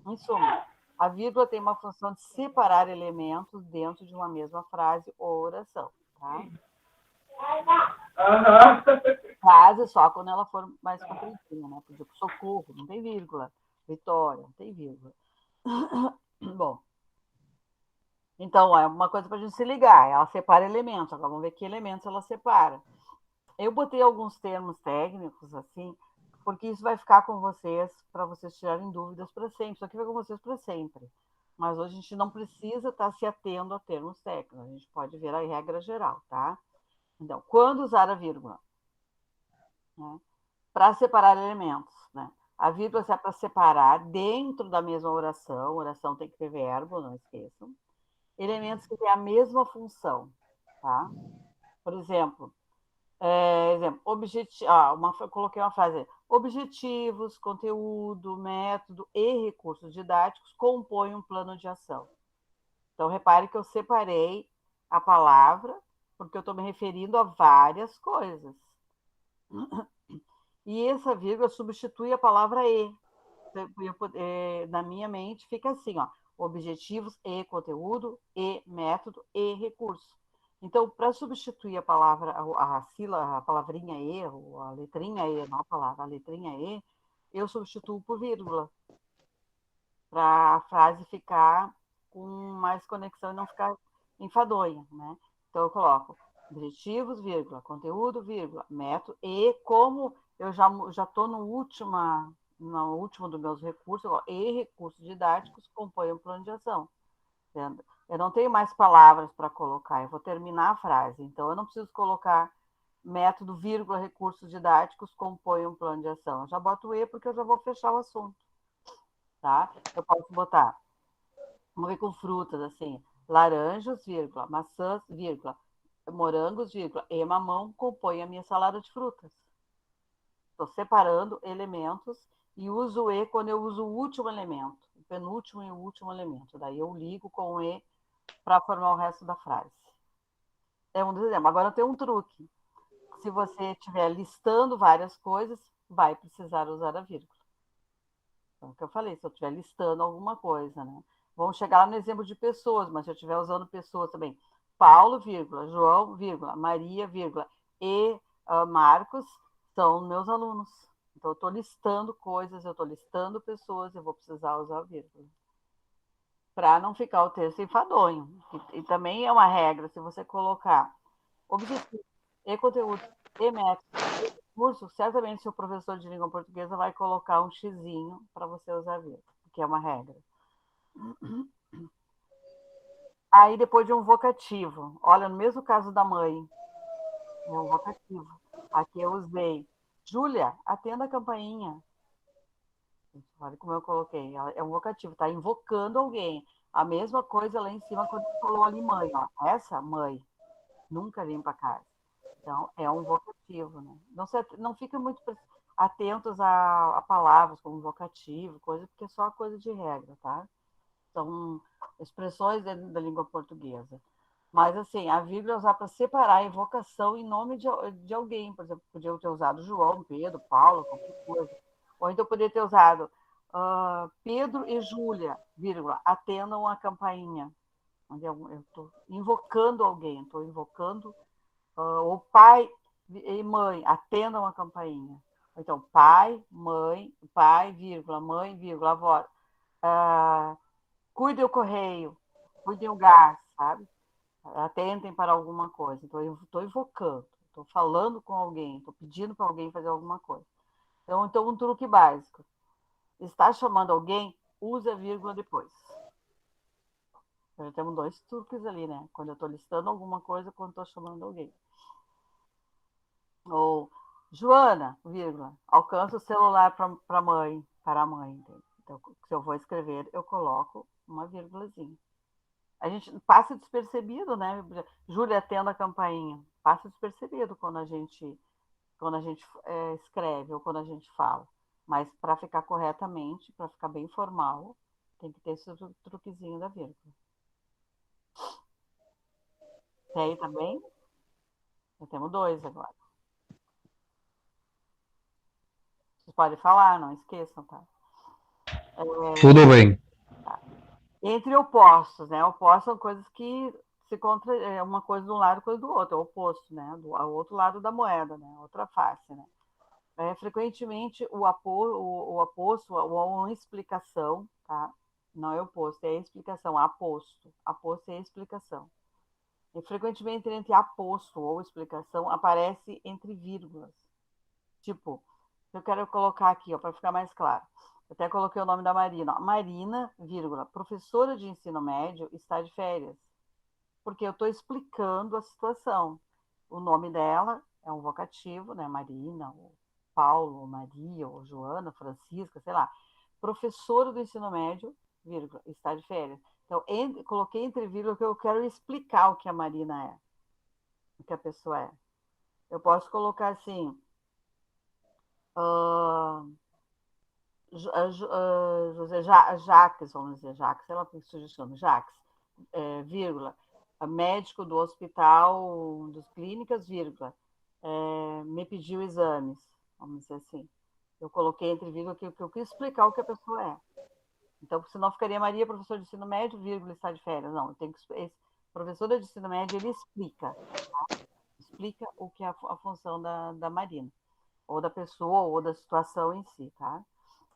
Em suma, a vírgula tem uma função de separar elementos dentro de uma mesma frase ou oração, tá? Frase só quando ela for mais compridinha, né? Por exemplo, socorro, não tem vírgula. Vitória, não tem vírgula. Bom, então, é uma coisa para a gente se ligar. Ela separa elementos. Agora vamos ver que elementos ela separa. Eu botei alguns termos técnicos, assim, porque isso vai ficar com vocês, para vocês tirarem dúvidas para sempre. Isso aqui vai com vocês para sempre. Mas hoje a gente não precisa estar se atendo a termos técnicos. A gente pode ver a regra geral, tá? Então, quando usar a vírgula? Né? Para separar elementos, né? A vírgula é para separar dentro da mesma oração. Oração tem que ter verbo, não esqueçam. Elementos que têm a mesma função, tá? Por exemplo, coloquei uma frase: objetivos, conteúdo, método e recursos didáticos compõem um plano de ação. Então, repare que eu separei a palavra, porque eu estou me referindo a várias coisas. E essa vírgula substitui a palavra e. Na minha mente fica assim, ó: objetivos e conteúdo, e método e recurso. Então, para substituir a palavra, a palavrinha e, ou a letrinha e, não a palavra, a letrinha e, eu substituo por vírgula, para a frase ficar com mais conexão e não ficar enfadonha, né? Então, eu coloco objetivos, vírgula, conteúdo, vírgula, método, e como eu já estou no último dos meus recursos, e recursos didáticos compõem um plano de ação. Entendeu? Eu não tenho mais palavras para colocar, eu vou terminar a frase. Então, eu não preciso colocar método, vírgula, recursos didáticos compõem um plano de ação. Eu já boto o e porque eu já vou fechar o assunto. Tá? Eu posso botar, vamos ver com frutas, assim, laranjas, vírgula, maçãs, vírgula, morangos, vírgula, e mamão compõem a minha salada de frutas. Estou separando elementos e uso o e quando eu uso o último elemento, o penúltimo e o último elemento. Daí eu ligo com o e para formar o resto da frase. É um dos exemplos. Agora eu tenho um truque. Se você estiver listando várias coisas, vai precisar usar a vírgula. Então, o que eu falei, se eu estiver listando alguma coisa, né? Vamos chegar lá no exemplo de pessoas, mas se eu estiver usando pessoas também. Paulo, vírgula, João, vírgula, Maria, vírgula, e Marcos são meus alunos. Então, eu estou listando coisas, eu estou listando pessoas, eu vou precisar usar a vírgula. Para não ficar o texto enfadonho. E também é uma regra, se você colocar objetivo e conteúdo e método e curso, certamente seu professor de língua portuguesa vai colocar um xizinho para você usar a vírgula, que é uma regra. Aí, depois de um vocativo, olha, no mesmo caso da mãe, é um vocativo. Aqui eu usei: Júlia, atenda a campainha. Olha como eu coloquei, é um vocativo, está invocando alguém. A mesma coisa lá em cima quando falou ali mãe, ó. Essa mãe nunca limpa a casa. Então, é um vocativo, né? Não fica muito atentos a palavras como vocativo, coisa, porque é só coisa de regra, tá? São expressões da língua portuguesa. Mas, assim, a vírgula é usar para separar a evocação em nome de alguém. Por exemplo, podia ter usado João, Pedro, Paulo, qualquer coisa. Ou então poderia ter usado Pedro e Júlia, vírgula, atendam a campainha. Onde eu estou invocando alguém, estou invocando o pai e mãe, atendam a campainha. Então, pai, vírgula, mãe, vírgula, avó, cuidem o correio, cuidem o gás, sabe? Atentem para alguma coisa. Então, eu estou invocando, estou falando com alguém, estou pedindo para alguém fazer alguma coisa. Então, um truque básico: está chamando alguém, usa vírgula depois. Já temos 2 truques ali, né? Quando eu estou listando alguma coisa, quando estou chamando alguém. Ou, Joana, vírgula, alcança o celular para a mãe. Entende? Então, se eu vou escrever, eu coloco uma vírgulazinha. A gente passa despercebido, né? Júlia, atenda a campainha. Passa despercebido quando a gente escreve ou quando a gente fala. Mas para ficar corretamente, para ficar bem formal, tem que ter esse truquezinho da vírgula. Tem aí também? Já temos 2 agora. Vocês podem falar, não esqueçam, tá? Tudo bem. Tá. Entre opostos, né? Opostos são coisas que se contra uma coisa de um lado, coisa do outro, é o oposto, né? O outro lado da moeda, né? Outra face, né? frequentemente o aposto, uma explicação, tá? Não é oposto, é explicação, aposto. Aposto é explicação. E frequentemente entre aposto ou explicação aparece entre vírgulas. Tipo, eu quero colocar aqui, para ficar mais claro. Eu até coloquei o nome da Marina. Marina, vírgula, professora de ensino médio, está de férias. Porque eu estou explicando a situação. O nome dela é um vocativo, né? Marina, ou Paulo, ou Maria, ou Joana, Francisca, sei lá. Professora do ensino médio, vírgula, está de férias. Então, coloquei entre vírgula que eu quero explicar o que a Marina é, o que a pessoa é. Eu posso colocar assim, José Jacques, vamos dizer, Jacques, sei lá como se chama, Jacques, vírgula, médico do hospital dos clínicas, vírgula, me pediu exames, vamos dizer assim. Eu coloquei entre vírgula que eu quis explicar o que a pessoa é. Então, senão ficaria Maria, professora de ensino médio, vírgula, está de férias. Não, tem que esse professor de ensino médio, ele explica, tá? Explica o que é a função da Marina, ou da pessoa, ou da situação em si, tá?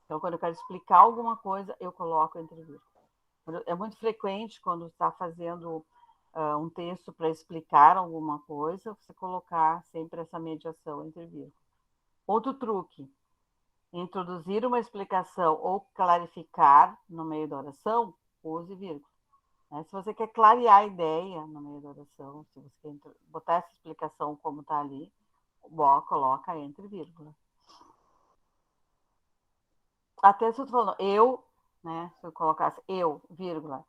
Então, quando eu quero explicar alguma coisa, eu coloco entre vírgula. É muito frequente, quando está fazendo um texto para explicar alguma coisa, você colocar sempre essa mediação entre vírgula. Outro truque, introduzir uma explicação ou clarificar no meio da oração, use vírgula. Se você quer clarear a ideia no meio da oração, se você quer botar essa explicação como está ali, coloca entre vírgula. Até se eu estou falando eu, né? Se eu colocasse eu, vírgula,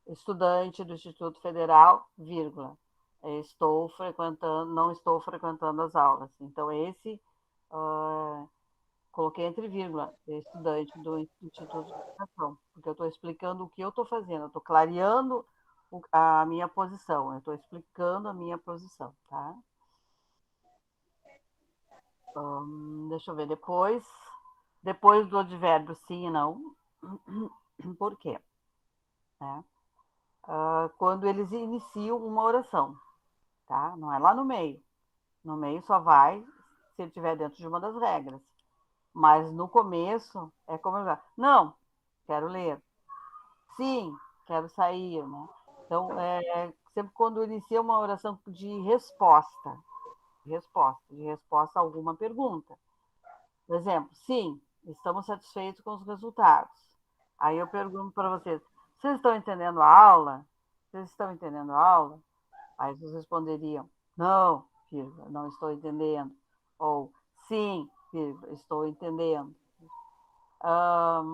estudante do Instituto Federal, vírgula, não estou frequentando as aulas. Então, esse coloquei entre vírgula, estudante do Instituto de Educação, porque eu estou explicando o que eu estou fazendo, eu estou clareando a minha posição, eu estou explicando a minha posição, tá? Deixa eu ver depois do advérbio sim e não. Por quê? Quando eles iniciam uma oração, tá? Não é lá no meio. No meio só vai se ele estiver dentro de uma das regras. Mas no começo é como não, quero ler. Sim, quero sair, né? Então, sempre quando inicia uma oração de resposta a alguma pergunta. Por exemplo, sim, estamos satisfeitos com os resultados. Aí eu pergunto para vocês, vocês estão entendendo a aula? Vocês estão entendendo a aula? Aí vocês responderiam, não, vírgula, não estou entendendo. Ou, sim, vírgula, estou entendendo.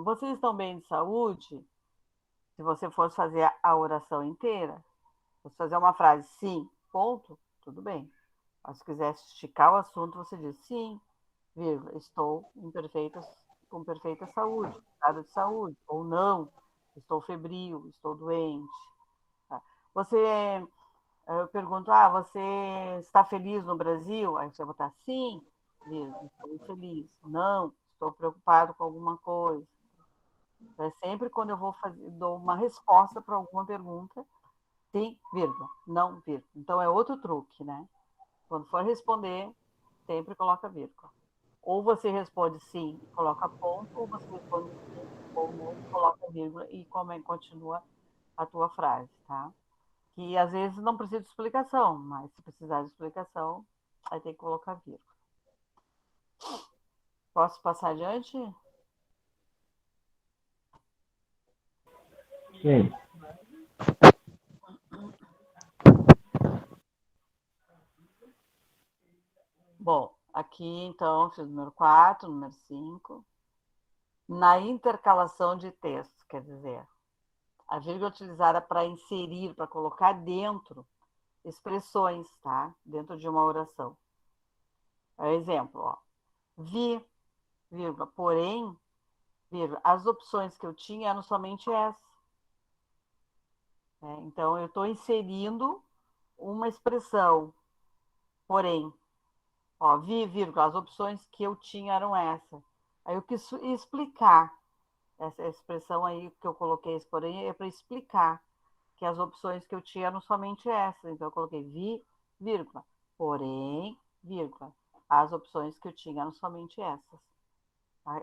Vocês estão bem de saúde? Se você fosse fazer a oração inteira, fosse fazer uma frase, sim, ponto, tudo bem. Mas se quisesse esticar o assunto, você diz, sim, vírgula, estou com perfeita saúde, estado de saúde, ou não, estou febril, estou doente. Tá? Eu pergunto, você está feliz no Brasil? Aí você vai botar, sim, vírgula, estou feliz. Não, estou preocupado com alguma coisa. É sempre quando eu dou uma resposta para alguma pergunta, sim, vírgula, não, vírgula. Então, é outro truque, né? Quando for responder, sempre coloca vírgula. Ou você responde sim e coloca ponto, ou você responde sim ou não, coloca vírgula e continua a tua frase, tá? Que às vezes não precisa de explicação, mas se precisar de explicação, aí tem que colocar vírgula. Posso passar adiante? Sim. Bom, aqui então, fiz o número 4, número 5. Na intercalação de texto, quer dizer, a vírgula utilizada para inserir, para colocar dentro expressões, tá? Dentro de uma oração. Exemplo, ó. Vi, vírgula, porém, vírgula, as opções que eu tinha eram somente essas. Então, eu estou inserindo uma expressão, porém, ó, vi, vírgula, as opções que eu tinha eram essas. Aí eu quis explicar essa expressão aí que eu coloquei, esse porém, é para explicar que as opções que eu tinha eram somente essas. Então, eu coloquei vi, vírgula, porém, vírgula, As opções que eu tinha eram somente essas.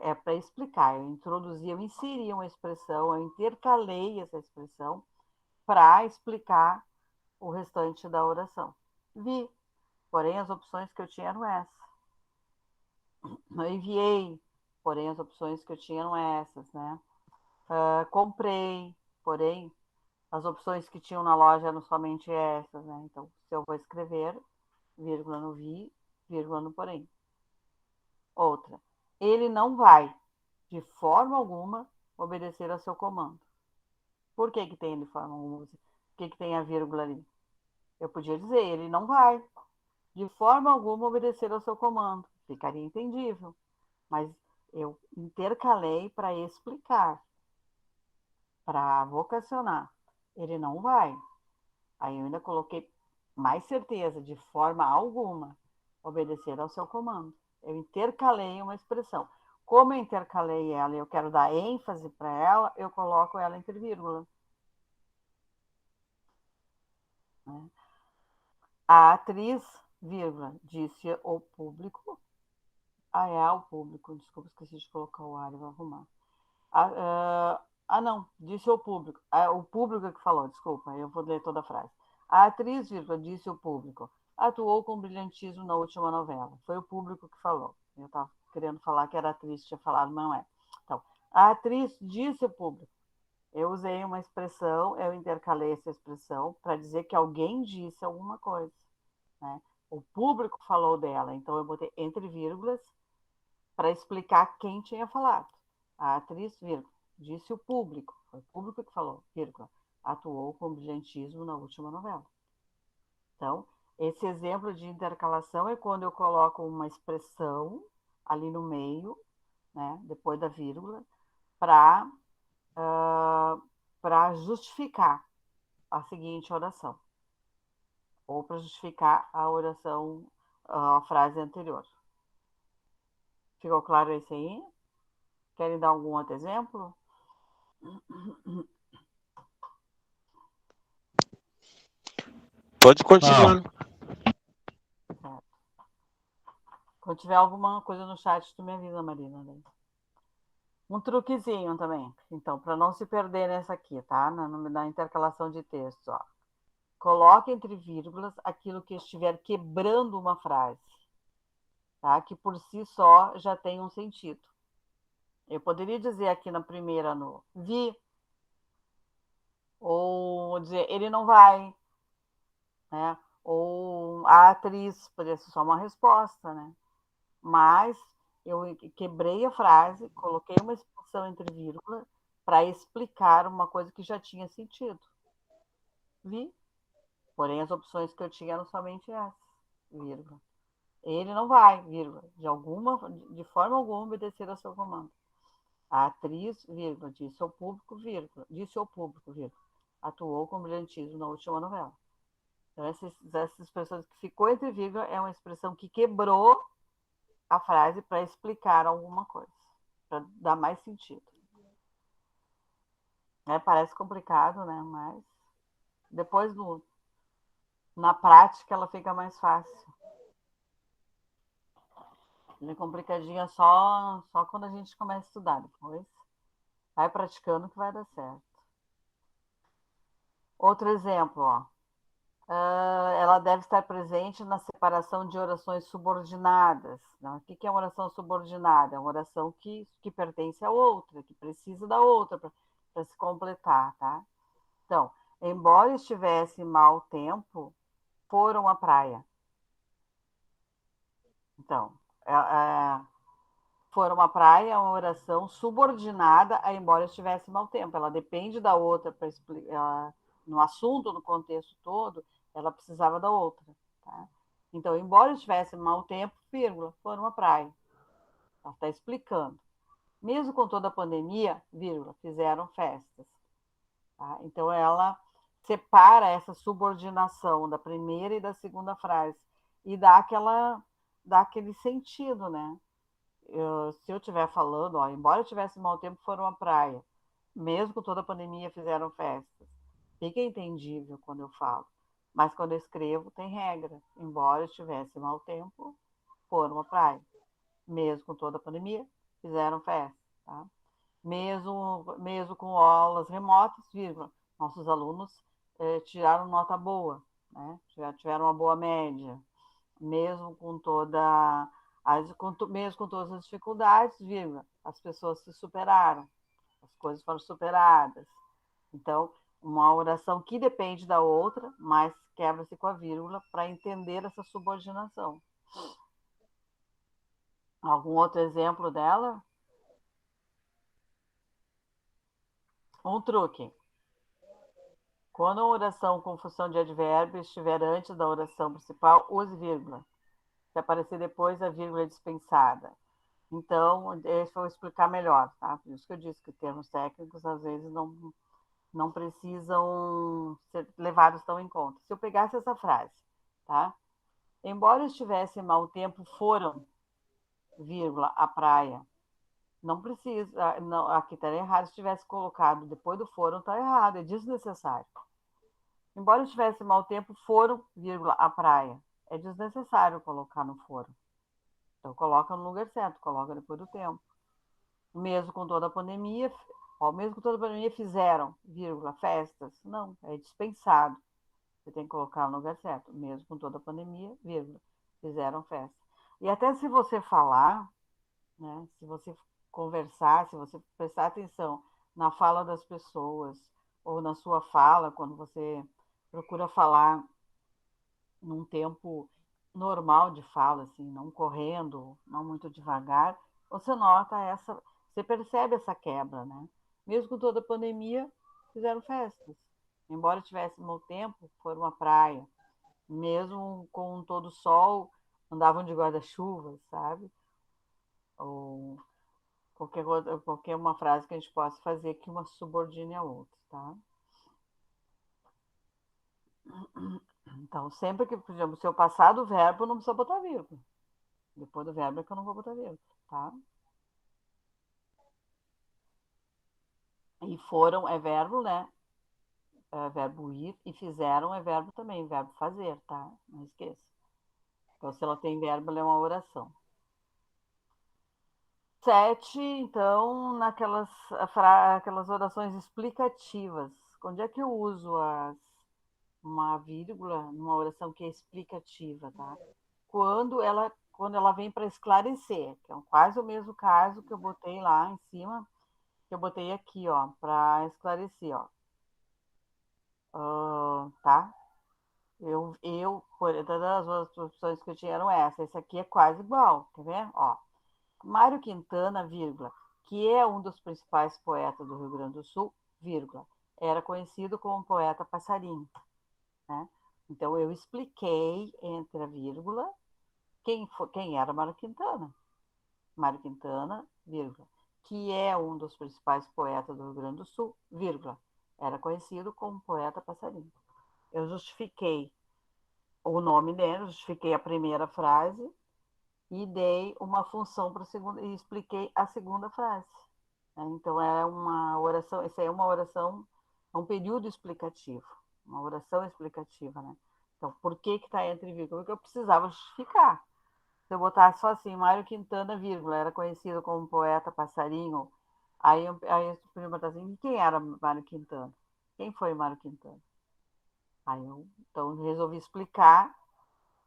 É para explicar, eu introduzi, eu inseri uma expressão, eu intercalei essa expressão para explicar o restante da oração. Vi, porém as opções que eu tinha eram essas. Eu enviei, porém as opções que eu tinha eram essas, né? Comprei, porém as opções que tinham na loja eram somente essas, né? Então, se eu vou escrever, vírgula no vi, vírgula no porém. Outra, ele não vai, de forma alguma, obedecer ao seu comando. Por que tem de forma alguma? Por que tem a vírgula ali? Eu podia dizer, ele não vai, de forma alguma, obedecer ao seu comando. Ficaria entendível. Mas eu intercalei para explicar, para vocacionar. Ele não vai. Aí eu ainda coloquei mais certeza, de forma alguma, obedecer ao seu comando. Eu intercalei uma expressão. Como eu intercalei ela e eu quero dar ênfase para ela, eu coloco ela entre vírgula. A atriz, vírgula, disse ao público. É o público, desculpa, esqueci de colocar o ar, vou arrumar. Não, disse ao público. O público é que falou, desculpa, eu vou ler toda a frase. A atriz, vírgula, disse ao público, atuou com brilhantismo na última novela. Foi o público que falou. Eu estava querendo falar que era a atriz que tinha falado, não é. Então, a atriz disse ao público. Eu usei uma expressão, eu intercalei essa expressão para dizer que alguém disse alguma coisa. Né? O público falou dela, então eu botei entre vírgulas para explicar quem tinha falado. A atriz, vírgula, disse o público, foi o público que falou, vírgula, atuou com brilhantismo na última novela. Então, esse exemplo de intercalação é quando eu coloco uma expressão ali no meio, né, depois da vírgula, para justificar a seguinte oração, ou para justificar a oração, a frase anterior. Ficou claro isso aí? Querem dar algum outro exemplo? Pode continuar. Quando tiver alguma coisa no chat, tu me avisa, Marina. Um truquezinho também. Então, para não se perder nessa aqui, tá? Na intercalação de textos, ó. Coloque entre vírgulas aquilo que estiver quebrando uma frase, tá? Que por si só já tem um sentido. Eu poderia dizer aqui na primeira, no vi, ou dizer ele não vai, né? Ou a atriz, poderia ser só uma resposta, né? Mas eu quebrei a frase, coloquei uma expressão entre vírgula para explicar uma coisa que já tinha sentido. Vi, porém as opções que eu tinha eram somente essas, vírgula. Ele não vai, vírgula, de forma alguma obedecer ao seu comando. A atriz, vírgula, disse ao público, vírgula, atuou com brilhantismo na última novela. Então, essas expressões que ficou entre vírgula é uma expressão que quebrou a frase para explicar alguma coisa, para dar mais sentido. Parece complicado, né? Mas depois, na prática, ela fica mais fácil. Ela é complicadinha só quando a gente começa a estudar. Depois vai praticando que vai dar certo. Outro exemplo, ó. Ela deve estar presente na separação de orações subordinadas. Né? O que é uma oração subordinada? É uma oração que pertence a outra, que precisa da outra para se completar, tá? Então, embora estivesse mau tempo, foram à praia. Então, foram à praia é uma oração subordinada a embora estivesse mau tempo. Ela depende da outra para explicar no assunto, no contexto todo, ela precisava da outra. Tá? Então, embora estivesse mau tempo, vírgula, foram à praia. Ela está explicando. Mesmo com toda a pandemia, vírgula, fizeram festas. Tá? Então, ela separa essa subordinação da primeira e da segunda frase e dá aquele sentido, né? Se eu estiver falando, ó, embora eu tivesse mau tempo, foram à praia. Mesmo com toda a pandemia, fizeram festas. Fica entendível quando eu falo. Mas quando eu escrevo, tem regra. Embora estivesse mau tempo, foram à praia. Mesmo com toda a pandemia, fizeram festa, tá? Mesmo com aulas remotas, vírgula, nossos alunos tiraram nota boa, né? Tiveram uma boa média, mesmo com mesmo com todas as dificuldades, vírgula, as pessoas se superaram, as coisas foram superadas. Então, uma oração que depende da outra, mas quebra-se com a vírgula para entender essa subordinação. Algum outro exemplo dela? Um truque. Quando a oração com função de advérbio estiver antes da oração principal, use vírgula. Se aparecer depois, a vírgula é dispensada. Então, eu vou explicar melhor, tá? Por isso que eu disse que termos técnicos, às vezes, não precisam ser levados tão em conta. Se eu pegasse essa frase, tá? Embora estivesse mau tempo, foram, vírgula, à praia. Não precisa, não, aqui está errado, se tivesse colocado depois do foram, está errado, é desnecessário. Embora estivesse mau tempo, foram, vírgula, à praia. É desnecessário colocar no foram. Então, coloca no lugar certo, coloca depois do tempo. Mesmo com toda a pandemia, fizeram, vírgula, festas. Não, é dispensado. Você tem que colocar no lugar certo. Mesmo com toda a pandemia, vírgula, fizeram festa. E até se você falar, né, se você conversar, se você prestar atenção na fala das pessoas, ou na sua fala, quando você procura falar num tempo normal de fala, assim, não correndo, não muito devagar, você nota você percebe essa quebra, né? Mesmo com toda a pandemia, fizeram festas. Embora tivesse mau tempo, foram à praia. Mesmo com todo o sol, andavam de guarda-chuva, sabe? Ou qualquer uma frase que a gente possa fazer que uma subordine a outra, tá? Então, sempre que, por exemplo, se eu passar do verbo, não precisa botar vírgula. Depois do verbo é que eu não vou botar vírgula, tá? E foram é verbo, né? É verbo ir, e fizeram é verbo também, verbo fazer, tá? Não esqueça. Então, se ela tem verbo, ela é uma oração. 7, então, aquelas orações explicativas. Onde é que eu uso uma vírgula numa oração que é explicativa, tá? Quando ela vem para esclarecer, que é quase o mesmo caso que eu botei lá em cima, que eu botei aqui, ó, para esclarecer, ó. Tá? Todas as outras opções que eu tinha eram essas. Esse aqui é quase igual, quer ver? Ó, Mário Quintana, vírgula, que é um dos principais poetas do Rio Grande do Sul, vírgula, era conhecido como poeta passarinho, né? Então, eu expliquei entre a vírgula quem era Mário Quintana. Mário Quintana, vírgula, que é um dos principais poetas do Rio Grande do Sul, vírgula, era conhecido como poeta passarinho. Eu justifiquei o nome dele, justifiquei a primeira frase e dei uma função para a segunda e expliquei a segunda frase. Então, é uma oração, essa é uma oração, é um período explicativo, uma oração explicativa, né? Então, por que está entre vírgula? Porque eu precisava justificar. Se eu botasse só assim, Mário Quintana, vírgula, era conhecido como poeta passarinho, aí eu podia botar assim, quem era Mário Quintana? Quem foi Mário Quintana? Aí eu, então, resolvi explicar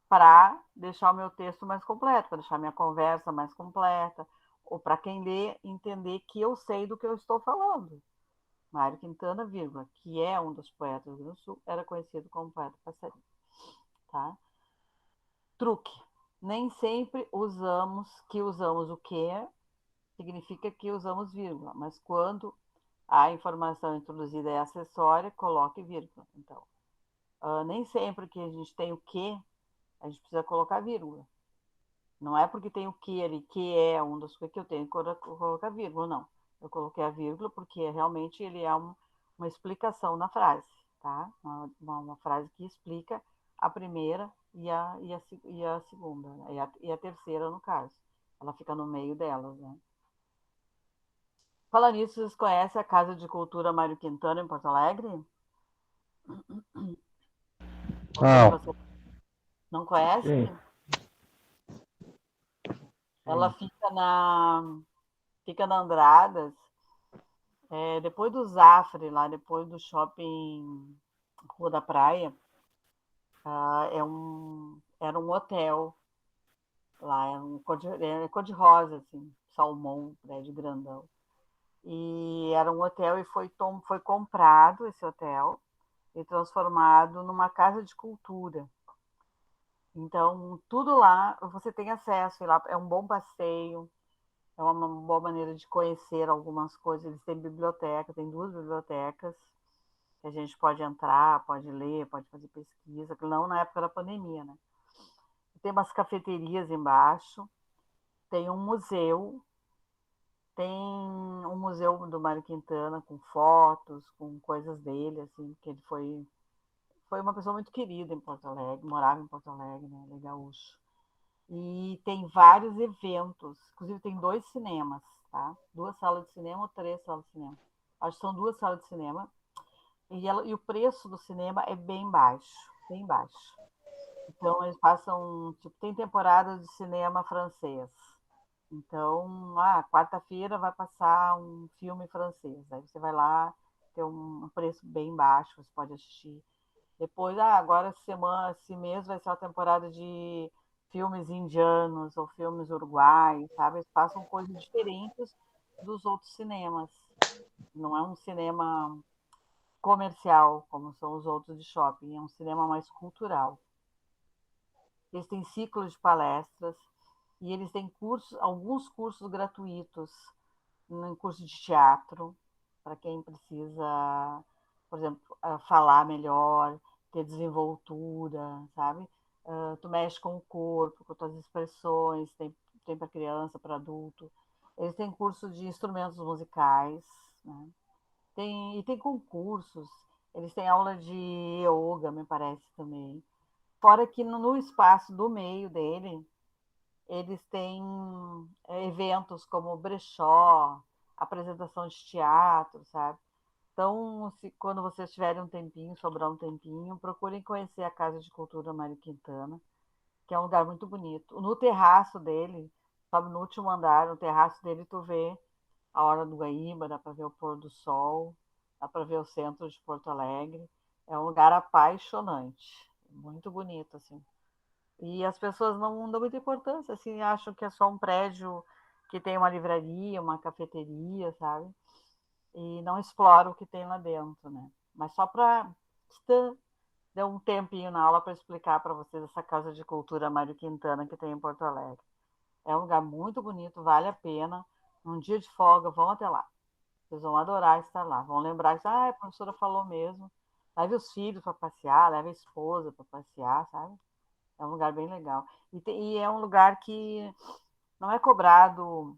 para deixar o meu texto mais completo, para deixar minha conversa mais completa, ou para quem lê entender que eu sei do que eu estou falando. Mário Quintana, vírgula, que é um dos poetas do Rio Grande do Sul, era conhecido como poeta passarinho. Tá? Truque. Nem sempre usamos o que significa que usamos vírgula, mas quando a informação introduzida é acessória, coloque vírgula. Então, nem sempre que a gente tem o que, a gente precisa colocar vírgula. Não é porque tem o que ali, que é um dos que eu tenho que colocar vírgula, não. Eu coloquei a vírgula porque realmente ele é uma explicação na frase, tá? Uma frase que explica a primeira e a segunda, né? e a terceira, no caso. Ela fica no meio delas, né? Falando nisso, vocês conhecem a Casa de Cultura Mário Quintana, em Porto Alegre? Não. Não conhece? Sim. Ela fica na Andradas, depois do Zafre, lá depois do shopping Rua da Praia. Era um hotel lá, cor-de-rosa, assim, salmão, prédio grandão. E era um hotel e foi comprado esse hotel e transformado numa casa de cultura. Então, tudo lá você tem acesso, e lá é um bom passeio, é uma boa maneira de conhecer algumas coisas. Eles têm biblioteca, tem 2 bibliotecas que a gente pode entrar, pode ler, pode fazer pesquisa, não na época da pandemia, né? Tem umas cafeterias embaixo, tem um museu do Mário Quintana com fotos, com coisas dele, assim, que ele foi uma pessoa muito querida em Porto Alegre, morava em Porto Alegre, né? Ele é gaúcho. E tem vários eventos, inclusive tem 2 cinemas, tá? 2 salas de cinema ou 3 salas de cinema. Acho que são 2 salas de cinema. E o preço do cinema é bem baixo, bem baixo. Então, eles passam, tipo, tem temporada de cinema francês. Então, quarta-feira vai passar um filme francês. Aí você vai lá, tem um preço bem baixo, você pode assistir. Depois, agora esse mês vai ser uma temporada de filmes indianos ou filmes uruguaios, sabe? Eles passam coisas diferentes dos outros cinemas. Não é um cinema comercial, como são os outros de shopping, é um cinema mais cultural. Eles têm ciclos de palestras e eles têm alguns cursos gratuitos, um curso de teatro, para quem precisa, por exemplo, falar melhor, ter desenvoltura, sabe? Tu mexe com o corpo, com tuas expressões, tem para criança, para adulto. Eles têm curso de instrumentos musicais, né? Tem concursos, eles têm aula de yoga, me parece também. Fora que no espaço do meio dele, eles têm eventos como brechó, apresentação de teatro, sabe? Então, quando vocês tiverem um tempinho, sobrar um tempinho, procurem conhecer a Casa de Cultura Mário Quintana, que é um lugar muito bonito. No terraço dele, sabe, no último andar, no terraço dele, tu vê a Hora do Guaíba, dá para ver o pôr do sol, dá para ver o centro de Porto Alegre. É um lugar apaixonante, muito bonito, assim. E as pessoas não dão muita importância, assim, acham que é só um prédio que tem uma livraria, uma cafeteria, sabe? E não exploram o que tem lá dentro, né? Mas só para dar um tempinho na aula para explicar para vocês essa Casa de Cultura Mário Quintana que tem em Porto Alegre. É um lugar muito bonito, vale a pena. Um dia de folga, vão até lá. Vocês vão adorar estar lá. Vão lembrar que a professora falou mesmo. Leve os filhos para passear, leve a esposa para passear, sabe? É um lugar bem legal. E é um lugar que não é cobrado,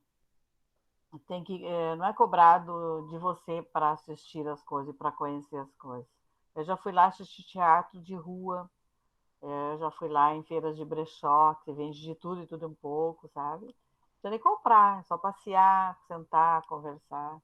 não é cobrado de você para assistir as coisas, para conhecer as coisas. Eu já fui lá assistir teatro de rua, eu já fui lá em feiras de brechó, que vende de tudo e tudo um pouco, sabe? Não precisa nem comprar, é só passear, sentar, conversar.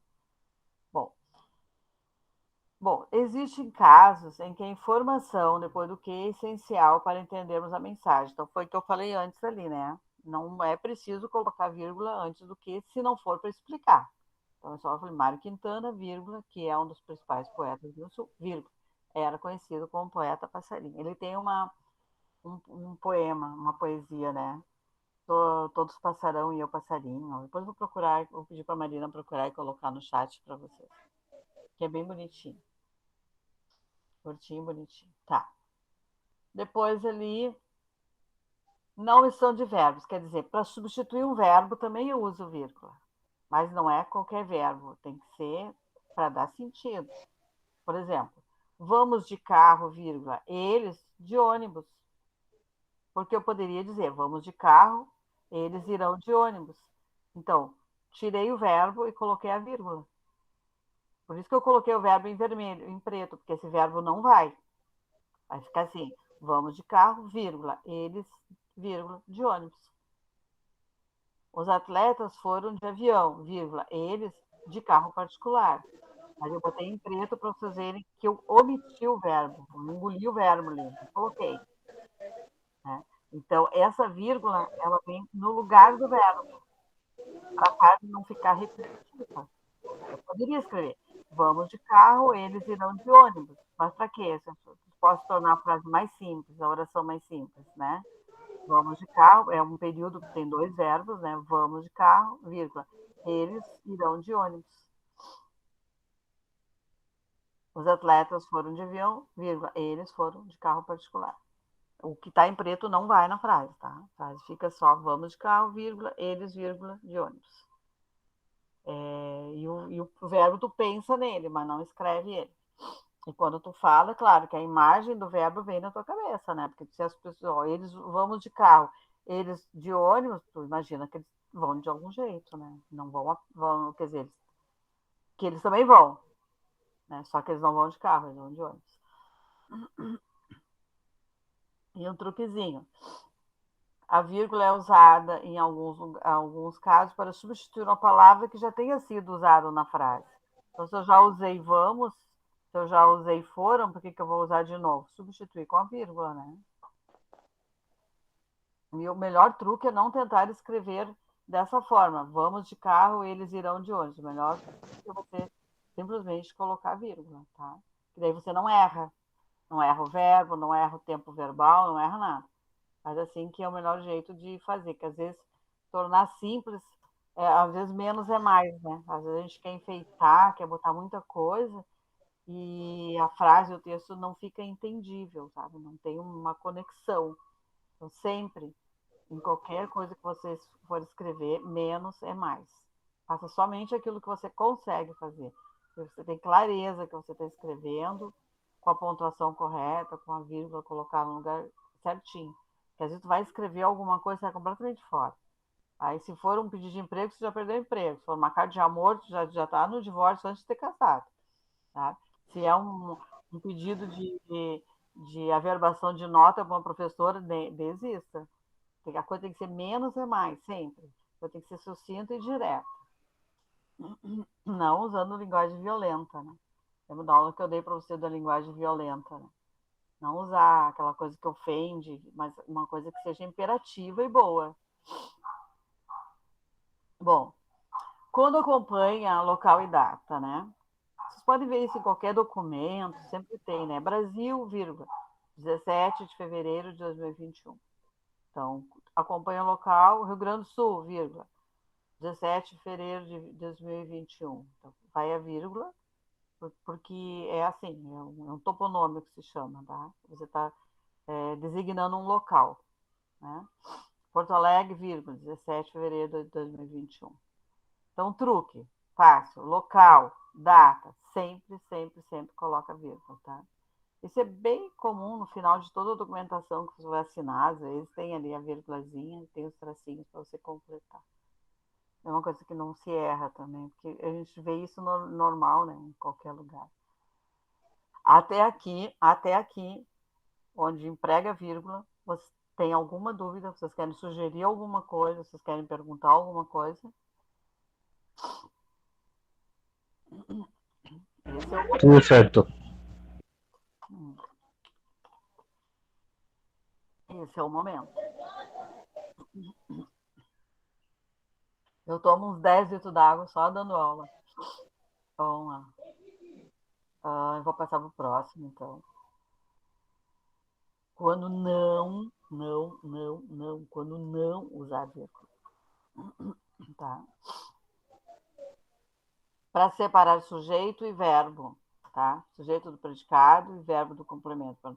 Bom, existem casos em que a informação, depois do que é essencial para entendermos a mensagem. Então, foi o que eu falei antes ali, né? Não é preciso colocar vírgula antes do que, se não for para explicar. Então, eu só falei Mário Quintana, vírgula, que é um dos principais poetas do Sul, vírgula, era conhecido como poeta passarinho. Ele tem um poema, uma poesia, né? Todos passarão e eu passarinho. Depois eu vou procurar, vou pedir para a Marina procurar e colocar no chat para vocês, que é bem bonitinho. Curtinho, bonitinho. Tá. Depois ali, não são de verbos. Quer dizer, para substituir um verbo também eu uso vírgula. Mas não é qualquer verbo. Tem que ser para dar sentido. Por exemplo, vamos de carro, vírgula, eles de ônibus. Porque eu poderia dizer, vamos de carro, eles irão de ônibus. Então, tirei o verbo e coloquei a vírgula. Por isso que eu coloquei o verbo em vermelho, em preto, porque esse verbo não vai. Vai ficar assim, vamos de carro, vírgula, eles, vírgula, de ônibus. Os atletas foram de avião, vírgula, eles de carro particular. Mas eu botei em preto para vocês verem que eu omiti o verbo, eu engoli o verbo ali, coloquei. Né? Então, essa vírgula, ela vem no lugar do verbo, para a frase não ficar repetitiva. Eu poderia escrever, vamos de carro, eles irão de ônibus. Mas para quê? Posso tornar a frase mais simples, a oração mais simples, né? Vamos de carro, é um período que tem 2 verbos, né? Vamos de carro, vírgula, eles irão de ônibus. Os atletas foram de avião, vírgula, eles foram de carro particular. O que está em preto não vai na frase, tá? A frase fica só, vamos de carro, vírgula, eles, vírgula, de ônibus. E o verbo tu pensa nele, mas não escreve ele. E quando tu fala, é claro que a imagem do verbo vem na tua cabeça, né? Porque se as pessoas, eles vamos de carro, eles de ônibus, tu imagina que eles vão de algum jeito, né? Não vão quer dizer, que eles também vão, né? Só que eles não vão de carro, eles vão de ônibus. E um truquezinho. A vírgula é usada em alguns casos para substituir uma palavra que já tenha sido usada na frase. Então, se eu já usei vamos, se eu já usei foram, por que eu vou usar de novo? Substituir com a vírgula, né? E o melhor truque é não tentar escrever dessa forma. Vamos de carro, eles irão de ônibus. O melhor é você simplesmente colocar a vírgula, tá? E daí você não erra. Não erra o verbo, não erra o tempo verbal, não erra nada. Mas assim que é o melhor jeito de fazer, que às vezes tornar simples, às vezes menos é mais, né? Às vezes a gente quer enfeitar, quer botar muita coisa e a frase, o texto não fica entendível, sabe? Não tem uma conexão. Então, sempre, em qualquer coisa que você for escrever, menos é mais. Faça somente aquilo que você consegue fazer. Você tem clareza que você está escrevendo, com a pontuação correta, com a vírgula colocada no lugar certinho. Porque às vezes tu vai escrever alguma coisa e sai completamente fora. Aí, se for um pedido de emprego, você já perdeu o emprego. Se for uma carta de amor, tu já está no divórcio antes de ter casado. Tá? Se é um pedido de averbação de nota para uma professora, desista. A coisa tem que ser menos é mais, sempre. A coisa tem que ser sucinta e direta. Não usando linguagem violenta, né? Lembra da aula que eu dei para você da linguagem violenta, né? Não usar aquela coisa que ofende, mas uma coisa que seja imperativa e boa. Bom, quando acompanha local e data, né? Vocês podem ver isso em qualquer documento, sempre tem, né? Brasil, vírgula, 17 de fevereiro de 2021. Então, acompanha o local, Rio Grande do Sul, vírgula, 17 de fevereiro de 2021. Então, vai a vírgula, porque é assim, é um toponômio que se chama, tá? Você está designando um local, né? Porto Alegre, vírgula, 17 de fevereiro de 2021. Então, truque, fácil, local, data, sempre, sempre, sempre coloca vírgula, tá? Isso é bem comum no final de toda a documentação que você vai assinar, às vezes tem ali a vírgulazinha, tem os tracinhos para você completar. É uma coisa que não se erra também, porque a gente vê isso normal, né, em qualquer lugar. Até aqui, onde emprega vírgula, você tem alguma dúvida? Vocês querem sugerir alguma coisa? Vocês querem perguntar alguma coisa? Tudo certo. Esse é o momento. Eu tomo uns 10 litros d'água só dando aula. Vamos lá. Eu vou passar para o próximo, então. Quando quando não usar vírgula. Tá? Para separar sujeito e verbo, tá? Sujeito do predicado e verbo do complemento.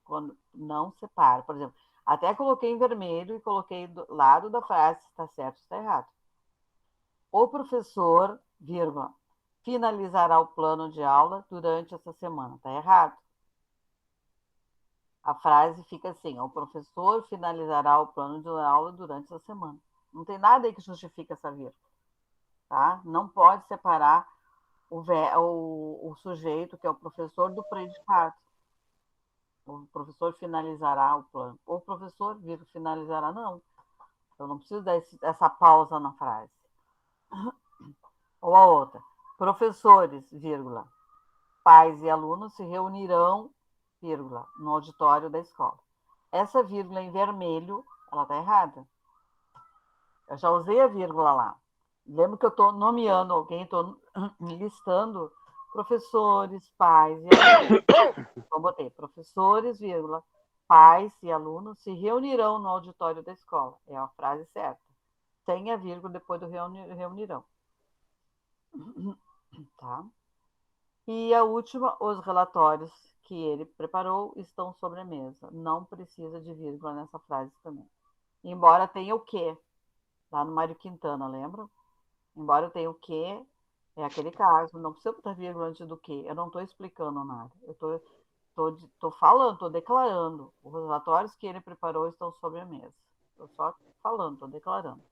Quando não separa. Por exemplo, até coloquei em vermelho e coloquei do lado da frase se está certo ou está errado. O professor, vírgula, finalizará o plano de aula durante essa semana. Está errado. A frase fica assim, o professor finalizará o plano de aula durante essa semana. Não tem nada aí que justifique essa vírgula. Tá? Não pode separar o sujeito, que é o professor, do predicado. O professor finalizará o plano. O professor, vírgula, finalizará, não. Eu não preciso dessa pausa na frase. Ou a outra. Professores, vírgula, pais e alunos se reunirão, vírgula, no auditório da escola. essa vírgula em vermelho, ela está errada. Eu já usei a vírgula lá. Lembra que eu estou nomeando alguém, estou listando professores, pais e alunos. Então, botei professores, vírgula, pais e alunos se reunirão no auditório da escola. É a frase certa. Sem a vírgula depois do reunirão. Tá? E a última, os relatórios que ele preparou estão sobre a mesa. Não precisa de vírgula nessa frase também. Embora tenha o quê? Lá no Mário Quintana, lembra? Embora tenha o quê? É aquele caso. Não precisa botar vírgula antes do quê. Eu não estou explicando nada. Eu estou falando, estou declarando. Os relatórios que ele preparou estão sobre a mesa. Estou só falando, estou declarando.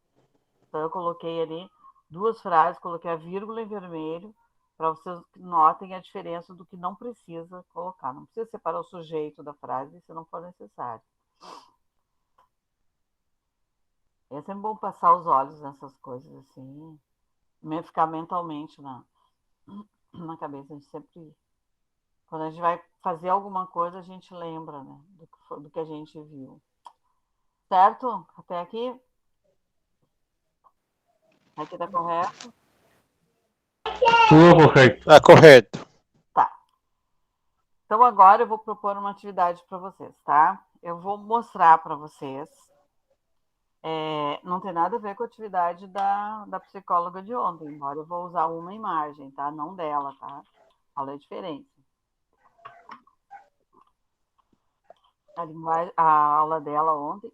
Então, eu coloquei ali 2 frases, coloquei a vírgula em vermelho, para vocês notem a diferença do que não precisa colocar. Não precisa separar o sujeito da frase se não for necessário. É sempre bom passar os olhos nessas coisas assim, ficar mentalmente na cabeça. A gente sempre, quando a gente vai fazer alguma coisa, a gente lembra, né, do que a gente viu. Certo? Até aqui? Aqui tá correto? Tudo correto. Tá correto. Tá. Então, agora eu vou propor uma atividade para vocês, tá? Eu vou mostrar para vocês. Não tem nada a ver com a atividade da psicóloga de ontem, embora eu vou usar uma imagem, tá? Não dela, tá? Olha a diferença. A aula dela ontem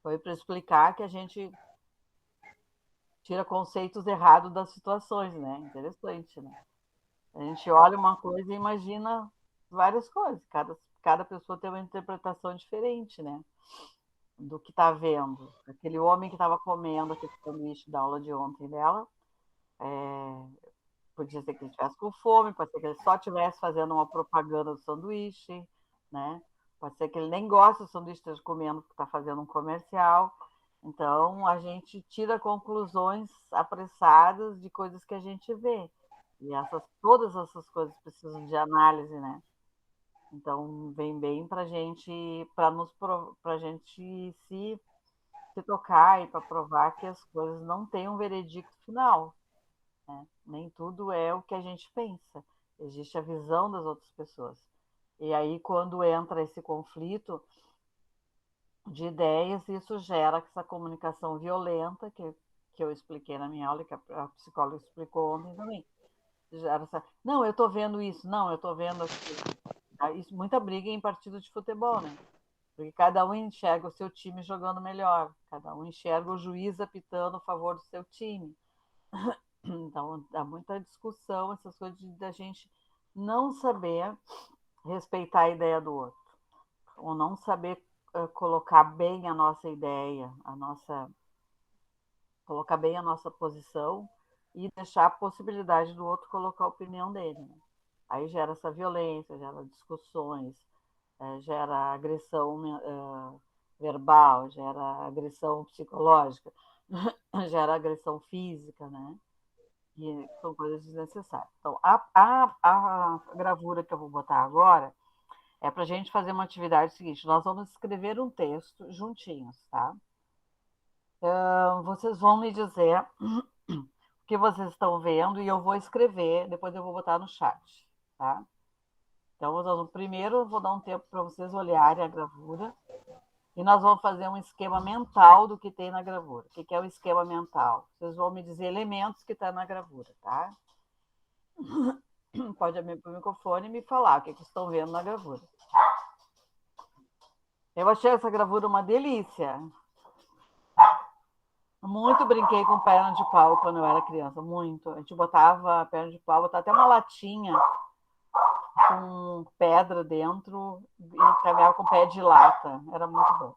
foi para explicar que a gente tira conceitos errados das situações, né? Interessante, né? A gente olha uma coisa e imagina várias coisas. Cada pessoa tem uma interpretação diferente, né? Do que está vendo. Aquele homem que estava comendo aquele sanduíche da aula de ontem dela, podia ser que ele estivesse com fome, pode ser que ele só estivesse fazendo uma propaganda do sanduíche, né? Pode ser que ele nem gosta do sanduíche, esteja comendo porque está fazendo um comercial. Então, a gente tira conclusões apressadas de coisas que a gente vê. E todas essas coisas precisam de análise, né? Então, vem bem para a gente se tocar e para provar que as coisas não têm um veredicto final, né? Nem tudo é o que a gente pensa. Existe a visão das outras pessoas. E aí, quando entra esse conflito de ideias, isso gera essa comunicação violenta que eu expliquei na minha aula, que a psicóloga explicou ontem também. Gera essa, não, eu estou vendo isso, não, eu estou vendo aquilo. Isso, muita briga em partido de futebol, né? Porque cada um enxerga o seu time jogando melhor, cada um enxerga o juiz apitando a favor do seu time. Então, dá muita discussão, essas coisas da gente não saber respeitar a ideia do outro, ou não saber colocar bem a nossa ideia, colocar bem a nossa posição e deixar a possibilidade do outro colocar a opinião dele, né? Aí gera essa violência, gera discussões, gera agressão verbal, gera agressão psicológica, gera agressão física, né? E são coisas desnecessárias. Então, a gravura que eu vou botar agora é para a gente fazer uma atividade seguinte. Nós vamos escrever um texto juntinhos, tá? Vocês vão me dizer o que vocês estão vendo e eu vou escrever, depois eu vou botar no chat, tá? Então, primeiro eu vou dar um tempo para vocês olharem a gravura e nós vamos fazer um esquema mental do que tem na gravura. O que é o esquema mental? Vocês vão me dizer elementos que estão na gravura, tá? Pode abrir o microfone e me falar o que vocês estão vendo na gravura. Eu achei essa gravura uma delícia. Muito brinquei com perna de pau quando eu era criança, muito. A gente botava perna de pau, botava até uma latinha com pedra dentro e caminhava com pé de lata. Era muito bom.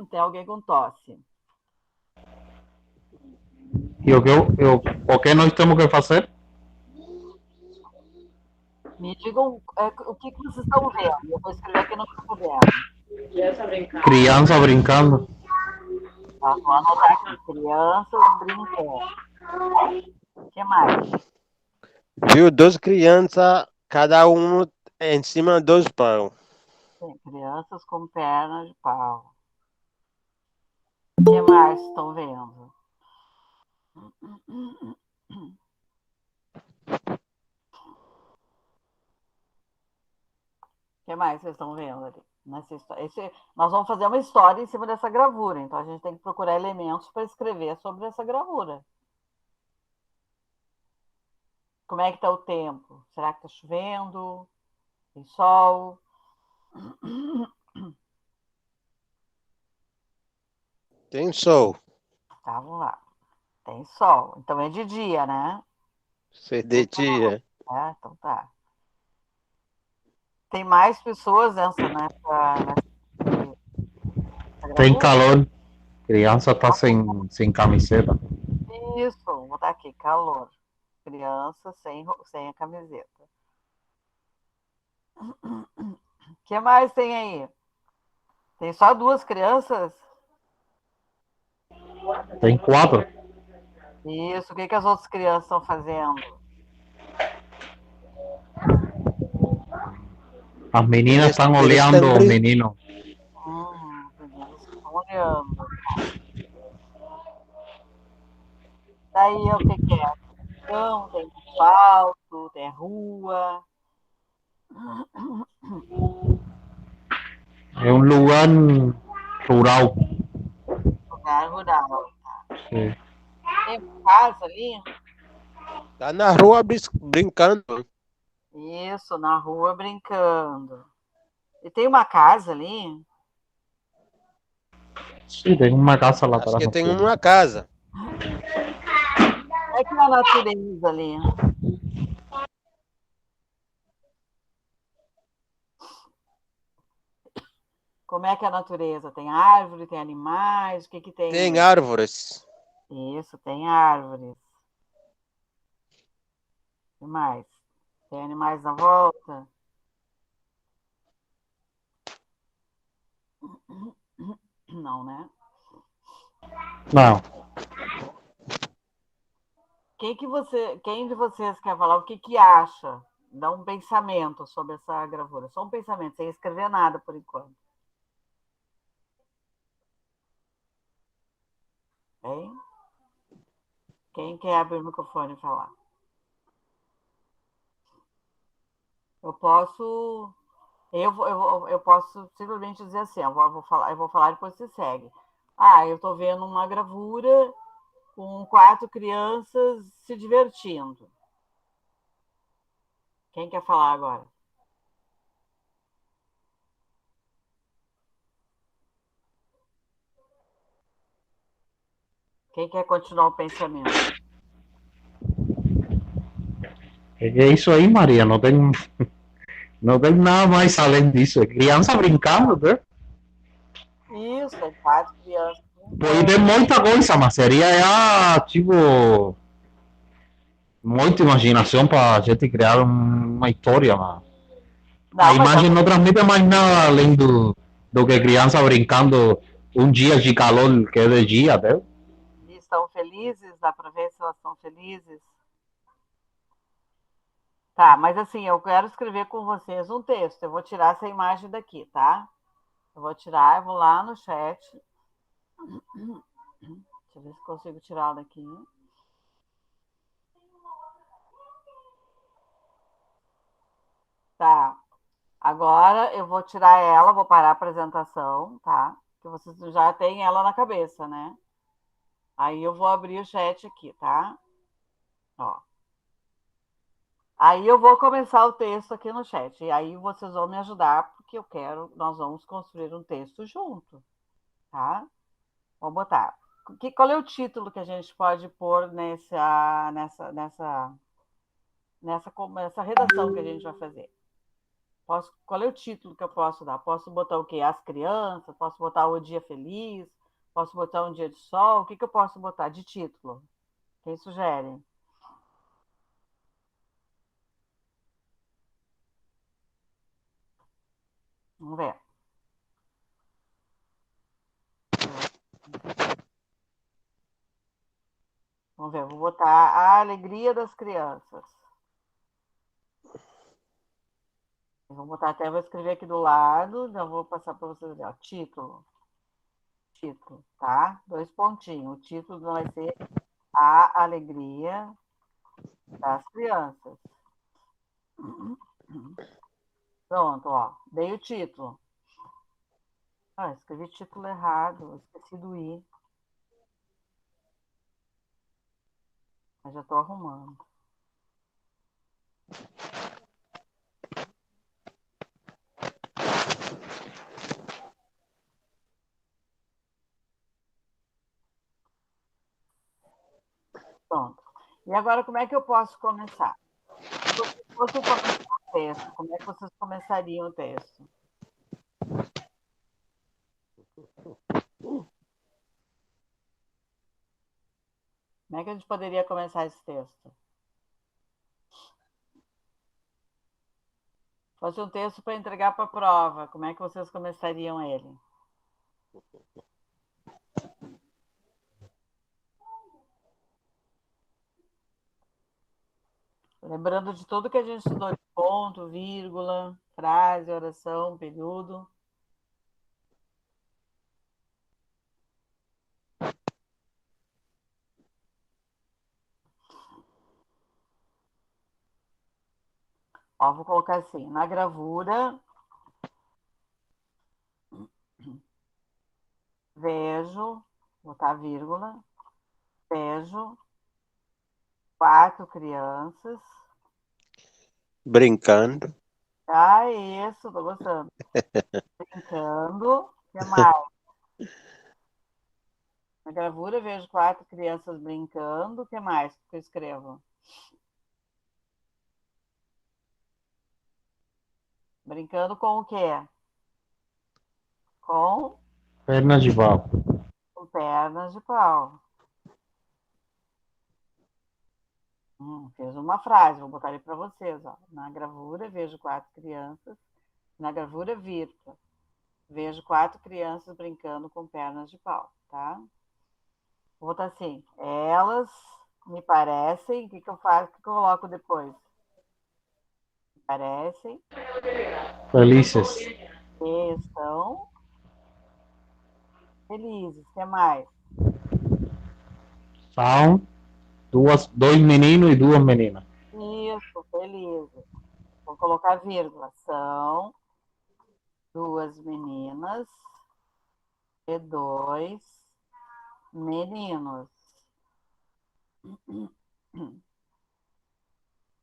Tem alguém com tosse. E o que nós temos que fazer? Me digam o que vocês estão vendo. Eu vou escrever aqui no caderno. Criança brincando. Tá, vou anotar aqui. Crianças brincando. O que mais? Viu 2 crianças cada um em cima dos paus. Tem crianças com pernas de pau. O que mais estão vendo? O que mais vocês estão vendo ali? Nós vamos fazer uma história em cima dessa gravura, então a gente tem que procurar elementos para escrever sobre essa gravura. Como é que está o tempo? Será que está chovendo? Tem sol? Tem sol. Tá, vamos lá. Tem sol. Então é de dia, né? Se de dia. Então tá. Tem mais pessoas nessa Tem gravura? calor. Criança tá sem camiseta. Isso, vou botar aqui, calor. Criança sem a camiseta. O que mais tem aí? Tem só 2 crianças? Tem 4. Isso, o que as outras crianças estão fazendo? As meninas estão Eles olhando estão o menino. Os meninos estão olhando. Daí o que é? Então, tem asfalto, tem rua. É um lugar rural. Lugar rural. Sim. Tem uma casa ali? Tá na rua brincando. Isso, na rua brincando. E tem uma casa ali? Sim, tem uma casa lá Acho atrás. que tem uma casa. É que é a natureza ali. Como é que é a natureza? Tem árvore, tem animais? O que tem? Tem árvores. Isso, tem árvores. O que mais? Tem animais na volta? Não, né? Não. Quem de vocês quer falar o que acha? Dá um pensamento sobre essa gravura. Só um pensamento, sem escrever nada por enquanto. Hein? Quem quer abrir o microfone e falar? Eu posso simplesmente dizer assim, eu vou falar e depois você segue. Eu estou vendo uma gravura com 4 crianças se divertindo. Quem quer falar agora? Quem quer continuar o pensamento? É isso aí, Maria. Não tem nada mais além disso. É criança brincando, né? Isso, é 4 crianças. Pode ter muita coisa, mas seria tipo muita imaginação para a gente criar uma história, mas a imagem não transmite mais nada além do que criança brincando um dia de calor que é de dia, né? E estão felizes? Dá para ver se elas estão felizes? Tá, mas assim, eu quero escrever com vocês um texto. Eu vou tirar essa imagem daqui, tá? Eu vou lá no chat. Deixa eu ver se consigo tirar daqui. Tá. Agora eu vou tirar ela, vou parar a apresentação, tá? Que vocês já têm ela na cabeça, né? Aí eu vou abrir o chat aqui, tá? Ó. Aí eu vou começar o texto aqui no chat. E aí vocês vão me ajudar, porque nós vamos construir um texto junto, tá? Vou botar. Qual é o título que a gente pode pôr nessa redação que a gente vai fazer? Qual é o título que eu posso dar? Posso botar o quê? As crianças? Posso botar o dia feliz? Posso botar um dia de sol? O que eu posso botar de título? Quem sugere? Vamos ver. Vamos ver, vou botar a alegria das crianças. vou escrever aqui do lado, já vou passar para vocês ali, ó. Título, tá? 2 pontinhos. O título vai ser A Alegria das Crianças. Pronto, ó. Dei o título. Escrevi título errado, esqueci do I. Mas já estou arrumando. Pronto. E agora, como é que eu posso começar? Se fosse começar o texto, como é que vocês começariam o texto? Como é que a gente poderia começar esse texto? Se fosse um texto para entregar para a prova, como é que vocês começariam ele? Lembrando de tudo que a gente estudou de ponto, vírgula, frase, oração, período. Ó, vou colocar assim, na gravura, vejo, botar vírgula, vejo 4 crianças. Brincando. Isso, tô gostando. Brincando, o que mais? Na gravura, vejo 4 crianças brincando, o que mais que eu escrevo? Brincando com o quê? Com Pernas de pau. pernas de pau. Fiz uma frase, vou botar ali para vocês. Ó. Na gravura, vejo 4 crianças. Na gravura, vírgula. Vejo 4 crianças brincando com pernas de pau, tá? Vou botar assim. Elas me parecem. O que eu faço? O que eu coloco depois? Me parecem. Felices. Que estão felizes. O que mais? São dois meninos e duas meninas. Isso, felizes. Vou colocar vírgula. São 2 meninas e 2 meninos.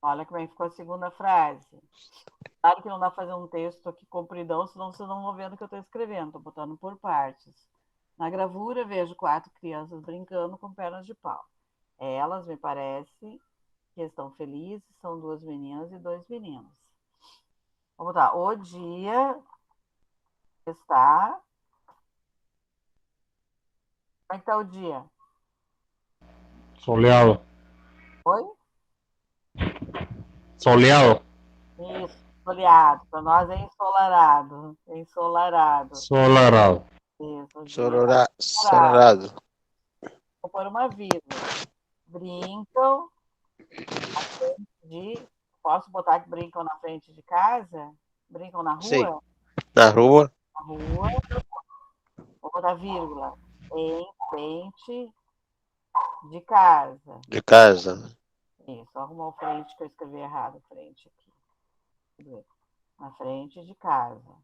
Olha como é que ficou a segunda frase. Claro que não dá para fazer um texto aqui compridão, senão vocês não vão vendo o que eu estou escrevendo. Estou botando por partes. Na gravura, vejo 4 crianças brincando com pernas de pau. Elas, me parece, que estão felizes, são 2 meninas e 2 meninos. Vou botar, o dia está... Como é que está o dia? Soleado. Oi? Soleado. Isso, soleado. Para nós é ensolarado. Ensolarado. Solarado. Isso, Solarado. Vou pôr uma vírgula. Brincam Posso botar que brincam na frente de casa? Brincam na rua? Sim. Na rua? Na rua. Vou botar vírgula. Em frente de casa. De casa. Isso, arrumou frente que eu escrevi errado. Frente aqui. Na frente de casa.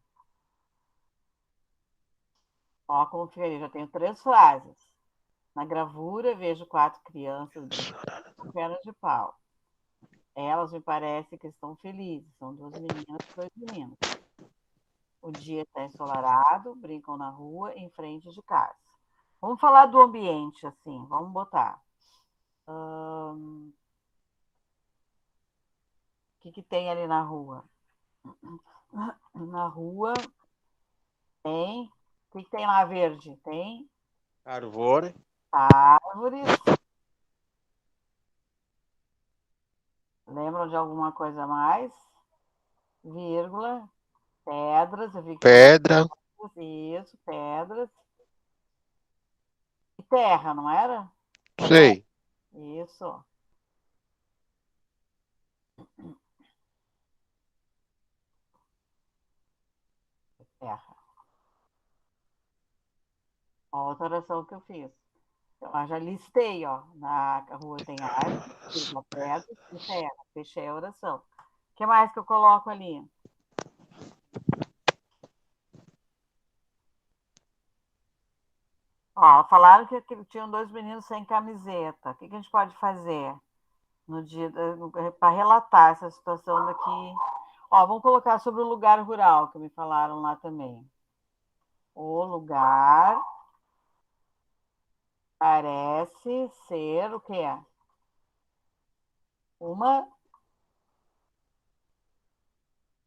Ó, como fica ali. Já tenho 3 frases. Na gravura, vejo 4 crianças com pernas de pau. Elas me parece que estão felizes. São 2 meninas e 2 meninos. O dia está ensolarado, brincam na rua, em frente de casa. Vamos falar do ambiente, assim. Vamos botar. O que tem ali na rua? Na rua tem... O que tem lá verde? Tem... Árvores. Lembram de alguma coisa mais? Vírgula. Pedras. Eu vi que Pedra. Isso, pedras. E terra, não era? Sei. Isso. terra. Outra oração que eu fiz. Eu já listei, ó. Na rua tem árvore, pedras e terra. Fechei a oração. O que mais que eu coloco ali? Ó, falaram que tinham 2 meninos sem camiseta. O que a gente pode fazer no dia para relatar essa situação daqui? Ó, vamos colocar sobre o lugar rural, que me falaram lá também. O lugar parece ser o quê? Uma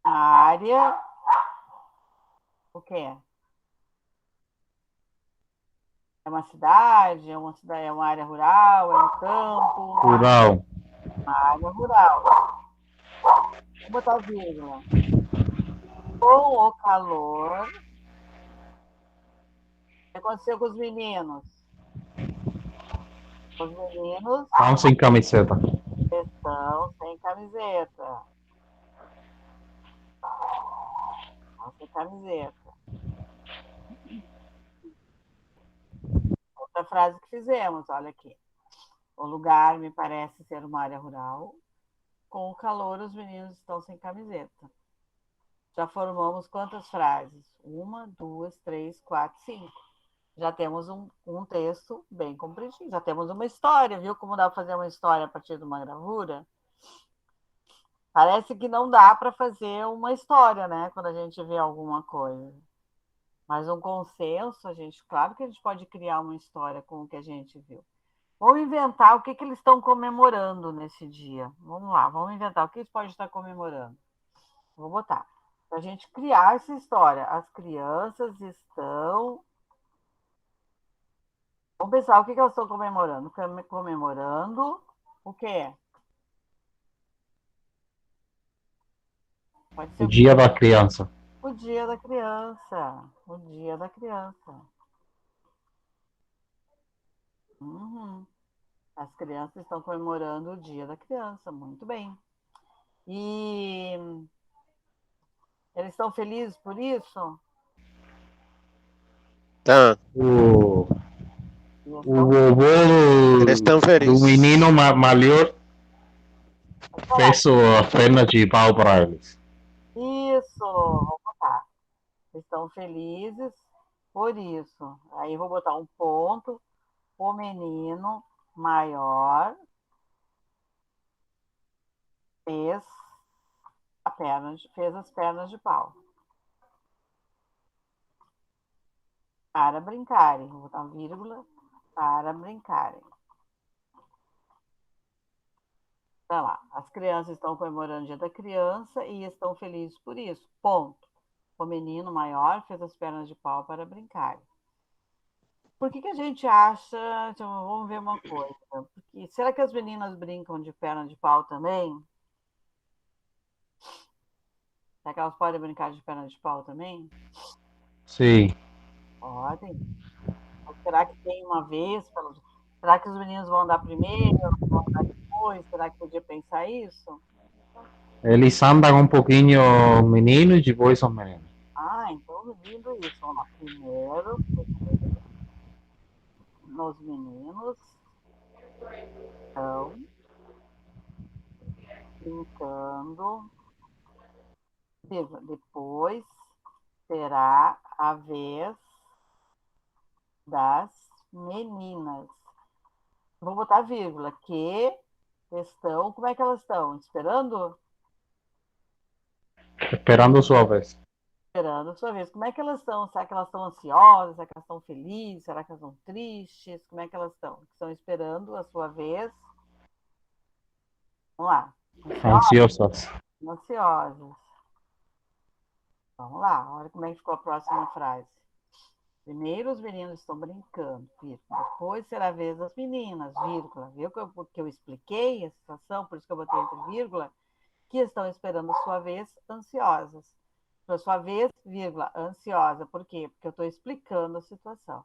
área. O quê? É uma cidade? É uma área rural? É um campo? Rural. Uma área rural. Vou botar vírgula. Com o calor. O que aconteceu com os meninos? Os meninos Estão sem camiseta. estão sem camiseta. Estão sem camiseta. Outra frase que fizemos, olha aqui. O lugar me parece ser uma área rural. Com o calor, os meninos estão sem camiseta. Já formamos quantas frases? 1, 2, 3, 4, 5. Já temos um texto bem compridinho. Já temos uma história. Viu como dá para fazer uma história a partir de uma gravura? Parece que não dá para fazer uma história, né? Quando a gente vê alguma coisa. Mas um consenso, claro que a gente pode criar uma história com o que a gente viu. Vamos inventar o que eles estão comemorando nesse dia. Vamos lá, vamos inventar o que eles podem estar comemorando. Vou botar. Para a gente criar essa história. As crianças estão. Vamos pensar o que elas estão comemorando. Comemorando o quê? Pode ser O Dia da Criança. o Dia da Criança. O Dia da Criança. Uhum. As crianças estão comemorando o Dia da Criança. Muito bem. E eles estão felizes por isso? Tá. O Estão vovô Eles estão do felizes. menino maior fez as pernas de pau para eles. Isso, vou botar. Estão felizes por isso. Aí vou botar um ponto. O menino maior fez as pernas de pau. Para brincarem. Vou botar vírgula. Para brincarem. Tá lá. As crianças estão comemorando o Dia da Criança e estão felizes por isso. Ponto. O menino maior fez as pernas de pau para brincar. Por que a gente acha... Então, vamos ver uma coisa. Porque, será que as meninas brincam de perna de pau também? Será que elas podem brincar de perna de pau também? Sim. Podem. Ou será que tem uma vez? Será que os meninos vão andar primeiro? Vão andar depois? Será que podia pensar isso? Eles andam um pouquinho meninos e depois são meninos. Ah, então lindo isso. Vamos lá. Primeiro, nos meninos estão brincando. Depois será a vez das meninas. Vou botar vírgula. Que estão... Como é que elas estão? Esperando? Esperando sua vez. Esperando a sua vez. Como é que elas estão? Será que elas estão ansiosas? Será que elas estão felizes? Será que elas estão tristes? Como é que elas estão? Estão esperando a sua vez. Vamos lá. Ansiosas. Ansiosas. Vamos lá. Olha como é que ficou a próxima frase. Primeiro os meninos estão brincando, vírgula. Depois será a vez das meninas, vírgula. Viu que eu expliquei a situação, por isso que eu botei entre vírgula, que estão esperando a sua vez ansiosas. Para sua vez, vírgula, ansiosa. Por quê? Porque eu estou explicando a situação.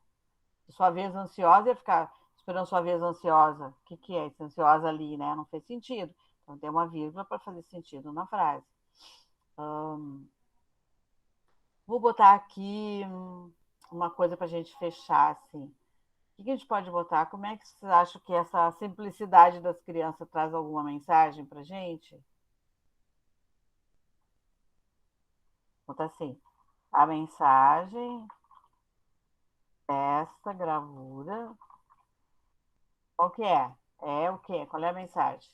Sua vez ansiosa ia ficar esperando sua vez ansiosa. O que é isso? Ansiosa ali, né? Não fez sentido. Então tem uma vírgula para fazer sentido na frase. Vou botar aqui uma coisa para a gente fechar, assim. O que a gente pode botar? Como é que vocês acham que essa simplicidade das crianças traz alguma mensagem para a gente? Vou botar assim, a mensagem desta gravura, qual que é? É o quê? Qual é a mensagem?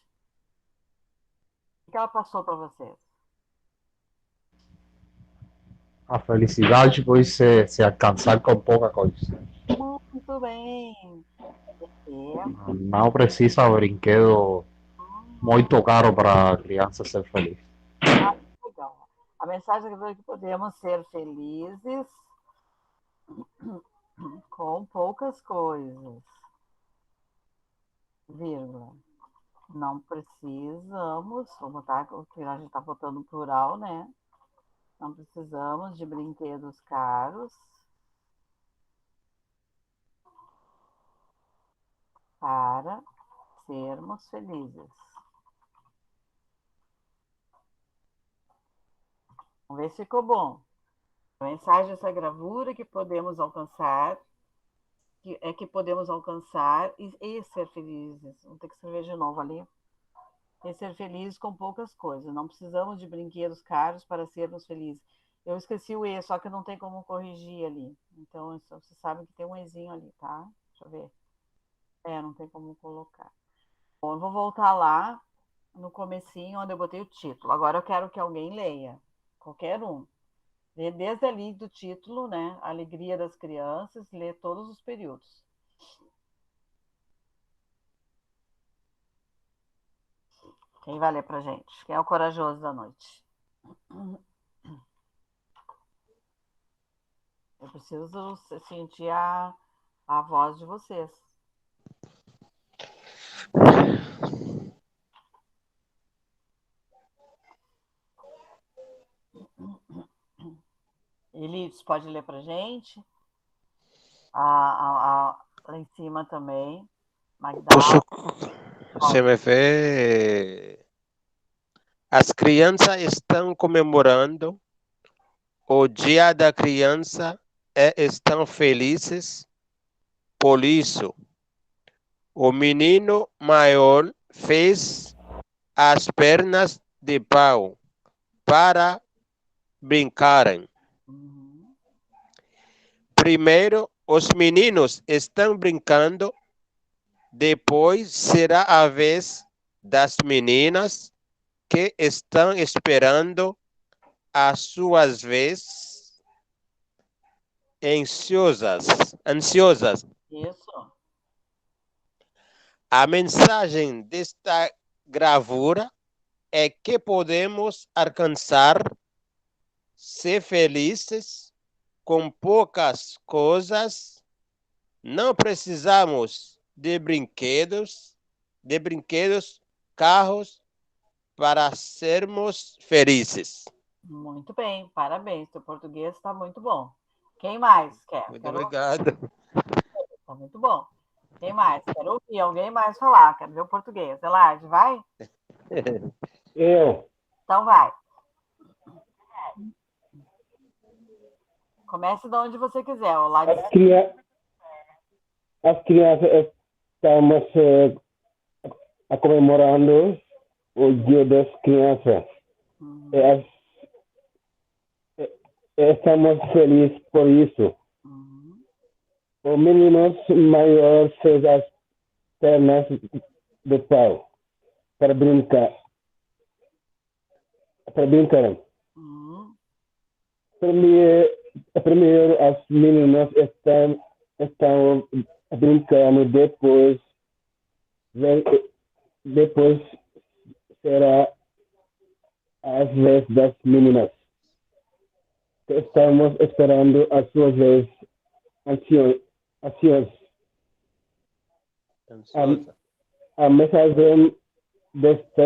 O que ela passou para vocês? A felicidade pode se alcançar com pouca coisa. Muito bem. Não precisa brinquedo muito caro para a criança ser feliz. Legal. A mensagem é que podemos ser felizes com poucas coisas. Vírgula. Não precisamos, vou botar, porque a gente está botando plural, né? Não precisamos de brinquedos caros para sermos felizes. Vamos ver se ficou bom. A mensagem dessa gravura que podemos alcançar, que podemos alcançar e ser felizes. Vou ter que escrever de novo ali. E ser felizes com poucas coisas. Não precisamos de brinquedos caros para sermos felizes. Eu esqueci o E, só que não tem como corrigir ali. Então, vocês sabem que tem um Ezinho ali, tá? Deixa eu ver. Não tem como colocar. Bom, eu vou voltar lá no comecinho, onde eu botei o título. Agora eu quero que alguém leia. Qualquer um. Lê desde ali do título, né? A alegria das crianças, lê todos os períodos. Quem vai ler pra gente? Quem é o corajoso da noite? Eu preciso sentir a voz de vocês. Elites, pode ler pra gente? Lá em cima também. Magdalena. Você me vê. As crianças estão comemorando o Dia da Criança e estão felizes por isso. O menino maior fez as pernas de pau para brincarem. Primeiro, os meninos estão brincando, depois será a vez das meninas que estão esperando as suas vezes ansiosas. Isso. A mensagem desta gravura é que podemos alcançar ser felizes com poucas coisas. Não precisamos de brinquedos, carros para sermos felizes. Muito bem, parabéns. Seu português está muito bom. Quem mais quer? Muito obrigado. Está muito bom. Quem mais? Quero ouvir alguém mais falar. Quero ver o português. Elade, vai? Eu. Então vai. Comece de onde você quiser. As crianças estamos comemorando o Dia das Crianças. Estamos felizes por isso. O menino maior fez as pernas de pau para brincar. Primeiro as meninas estão brincando, depois será as vez das meninas. Estamos esperando a sua vez ansiosos. A mensagem desta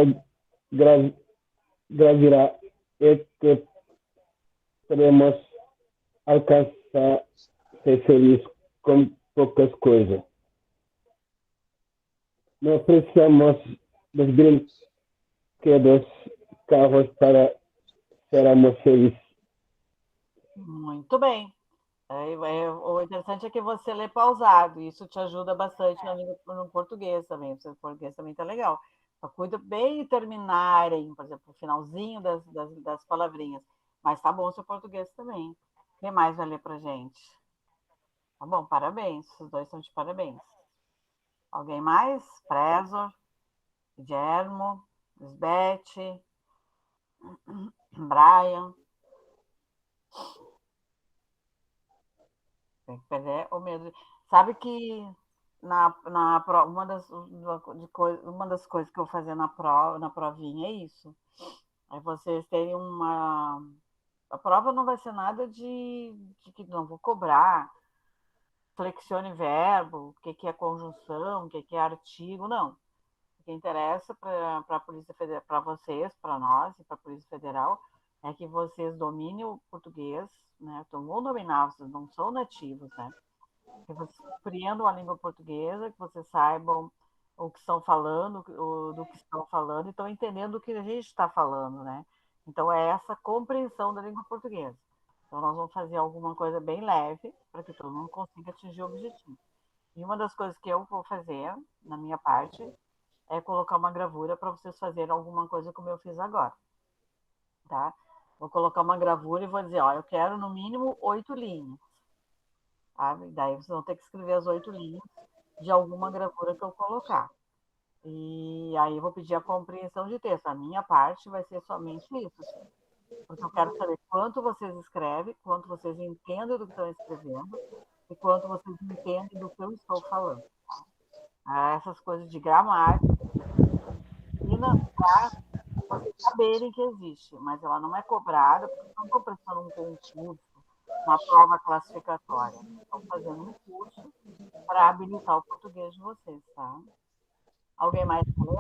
gravura é que podemos alcançar ser feliz com poucas coisas. Não precisamos dos brinquedos, carros para sermos felizes. Muito bem. O interessante é que você lê pausado, e isso te ajuda bastante no português também. O português também está legal. Só cuida bem de terminarem, por exemplo, o finalzinho das palavrinhas. Mas tá bom o seu português também. Quem mais vai ler pra gente? Tá bom, parabéns. Os dois estão de parabéns. Alguém mais? Prezor, Guillermo, Lisbeth, Brian. Tem que perder o medo. Sabe que uma das coisas que eu fazia na provinha é isso. Aí vocês terem uma. A prova não vai ser nada de que não vou cobrar. Flexione verbo, o que é conjunção, o que é artigo, não. O que interessa para a Polícia Federal, para vocês, para nós e para a Polícia Federal, é que vocês dominem o português, né? Então, vão dominar, vocês não são nativos, né? Que vocês compreendam a língua portuguesa, que vocês saibam o que estão falando, do que estão falando, e estão entendendo o que a gente está falando, né? Então, é essa compreensão da língua portuguesa. Então, nós vamos fazer alguma coisa bem leve para que todo mundo consiga atingir o objetivo. E uma das coisas que eu vou fazer, na minha parte, é colocar uma gravura para vocês fazerem alguma coisa como eu fiz agora, tá? Vou colocar uma gravura e vou dizer, ó, eu quero no mínimo 8 linhas, tá? E daí vocês vão ter que escrever as 8 linhas de alguma gravura que eu colocar. E aí eu vou pedir a compreensão de texto. A minha parte vai ser somente isso, porque eu quero saber quanto vocês escrevem, quanto vocês entendem do que estão escrevendo e quanto vocês entendem do que eu estou falando. Essas coisas de gramática, para vocês saberem que existe, mas ela não é cobrada, porque não estão prestando um concurso, uma prova classificatória. Estão fazendo um curso para habilitar o português de vocês, tá? Alguém mais quer ler?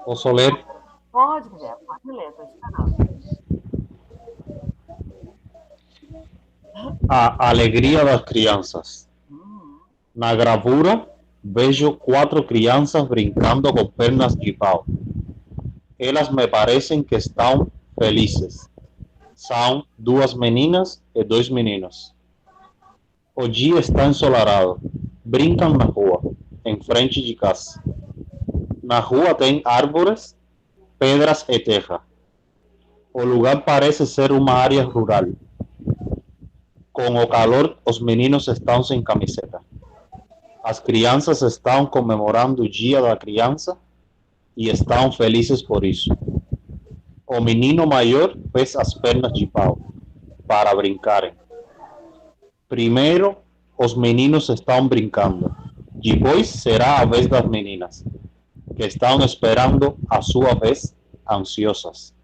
Posso ler? Pode, Guilherme, pode ler, estou esperando. A alegria das crianças. Na gravura, vejo 4 crianças brincando com pernas de pau. Elas me parecem que estão felizes. São 2 meninas e 2 meninos. O dia está ensolarado. Brincam na rua, em frente de casa. Na rua tem árvores, pedras e terra. O lugar parece ser uma área rural. Com o calor, os meninos estão sem camiseta. As crianças estão comemorando o Dia da Criança e estão felizes por isso. O menino maior fez as pernas de pau para brincarem. Primeiro, os meninos estão brincando. Depois será a vez das meninas, que estão esperando a sua vez, ansiosas.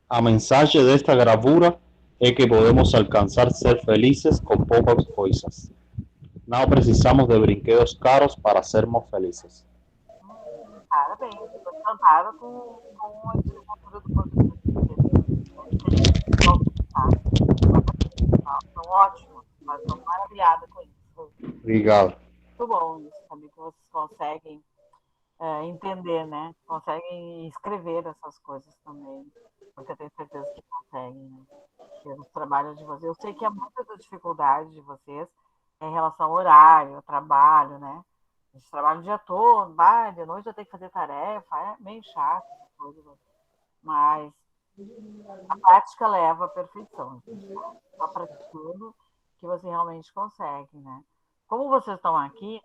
A mensagem desta gravura é que podemos alcançar ser felizes com poucas coisas. Não precisamos de brinquedos caros para sermos felizes. Parabéns, estou encantada com a desenvoltura do português. São ótimos, mas estou maravilhada com isso. Obrigado. Muito bom isso, saber que vocês conseguem entender, né? Conseguem escrever essas coisas também, porque eu tenho certeza que conseguem, né? Pelos trabalhos de vocês. Eu sei que há muita dificuldade de vocês em relação ao horário, ao trabalho, né? A gente trabalha o dia todo, de noite eu tenho que fazer tarefa, é meio chato, mas a prática leva à perfeição, gente. Só praticando que você realmente consegue, né? Como vocês estão aqui,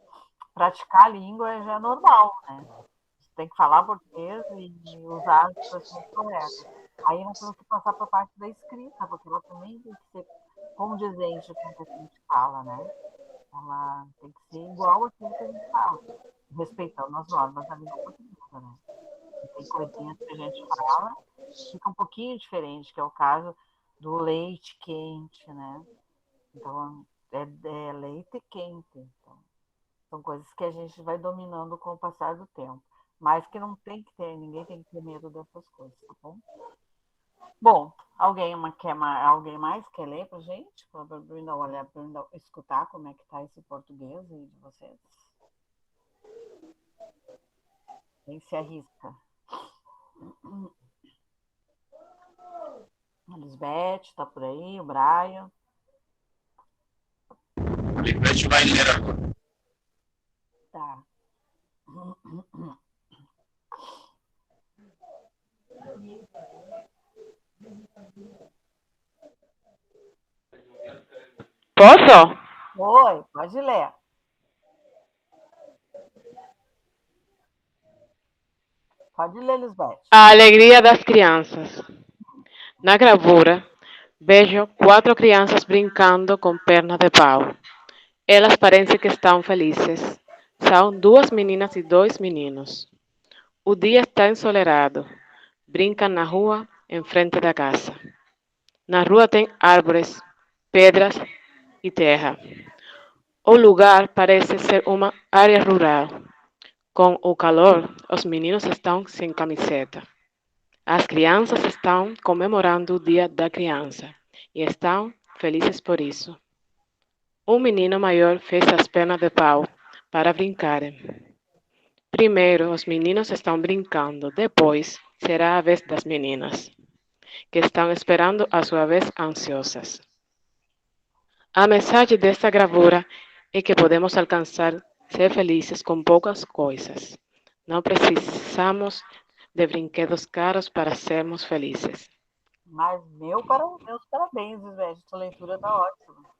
praticar a língua já é normal, né? Você tem que falar português e usar as expressões corretas. Aí nós temos que passar para a parte da escrita, porque ela também tem que ser condizente com o que a gente fala, né? Ela tem que ser igual àquilo que a gente fala, respeitando as normas da língua portuguesa, né? E tem coisinhas que a gente fala fica um pouquinho diferente, que é o caso do leite quente, né? Então, é leite quente. Então, são coisas que a gente vai dominando com o passar do tempo. Mas que não tem que ter, ninguém tem que ter medo dessas coisas, tá bom? Bom, alguém mais quer ler pra gente? Para Brenda olhar, para escutar como é que tá esse português aí de vocês? Quem se arrisca? A Lisbeth está por aí, o Brian. A Lisbeth vai ler agora. Tá. Posso? Oi, pode ler. Pode ler, Lisbeth. A alegria das crianças. Na gravura, vejo 4 crianças brincando com pernas de pau. Elas parecem que estão felizes. São 2 meninas e 2 meninos. O dia está ensolarado. Brincam na rua, em frente da casa. Na rua tem árvores, pedras e terra. O lugar parece ser uma área rural. Com o calor, os meninos estão sem camiseta. As crianças estão comemorando o Dia da Criança e estão felizes por isso. Um menino maior fez as pernas de pau para brincarem. Primeiro os meninos estão brincando, depois será a vez das meninas, que estão esperando a sua vez ansiosas. A mensagem desta gravura é que podemos alcançar ser felizes com poucas coisas. Não precisamos de brinquedos caros para sermos felizes. Mas meus parabéns, Lisbeth. Sua leitura está ótima.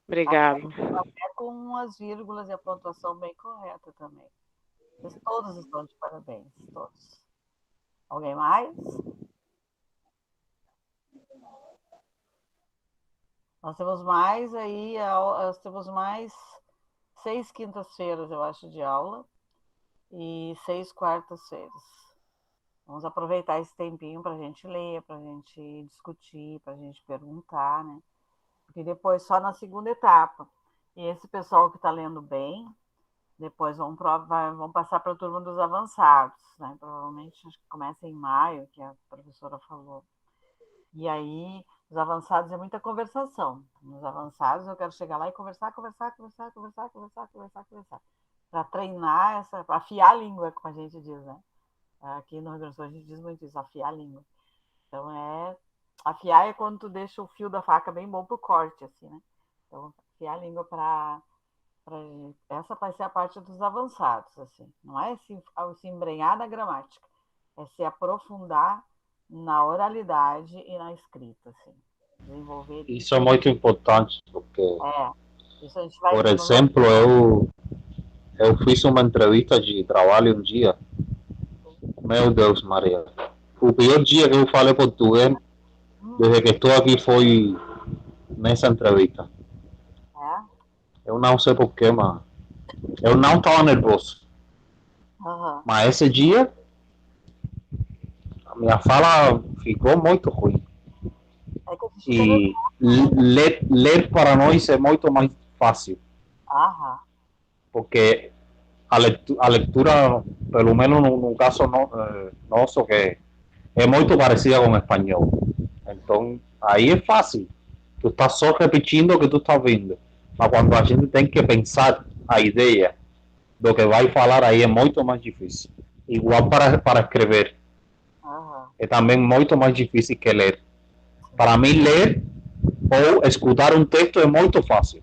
Obrigado. Até com as vírgulas e a pontuação bem correta também. Vocês todos estão de parabéns, todos. Alguém mais? Nós temos mais aí, nós temos mais 6 quintas-feiras, eu acho, de aula e 6 quartas-feiras. Vamos aproveitar esse tempinho para a gente ler, para a gente discutir, para a gente perguntar, né? Porque depois só na segunda etapa. E esse pessoal que está lendo bem, depois vão passar para a turma dos avançados, né? Provavelmente acho que começa em maio, que a professora falou. E aí, os avançados é muita conversação. Nos avançados eu quero chegar lá e conversar. Para treinar para afiar a língua, como a gente diz, né? Aqui no Rio Grande do Sul a gente diz muito isso, afiar a língua. Então afiar é quando tu deixa o fio da faca bem bom pro corte, assim, né? Então, afiar a língua para essa vai ser a parte dos avançados, assim. Não é se embrenhar na gramática, é se aprofundar na oralidade e na escrita, assim. Desenvolver isso é muito importante, porque, isso a gente vai por exemplo, eu fiz uma entrevista de trabalho um dia. Meu Deus, Maria. O pior dia que eu falei português desde que estou aqui foi nessa entrevista. Eu não sei porquê, mas eu não estava nervoso. Mas esse dia a minha fala ficou muito ruim. E ler para nós é muito mais fácil. Porque a leitura, pelo menos no caso nosso, que é muito parecida com o espanhol. Então, aí é fácil. Tu estás só repetindo o que tu estás vendo. Mas quando a gente tem que pensar a ideia do que vai falar, aí é muito mais difícil. Igual para escrever. É também muito mais difícil que ler. Para mim, ler ou escutar um texto é muito fácil.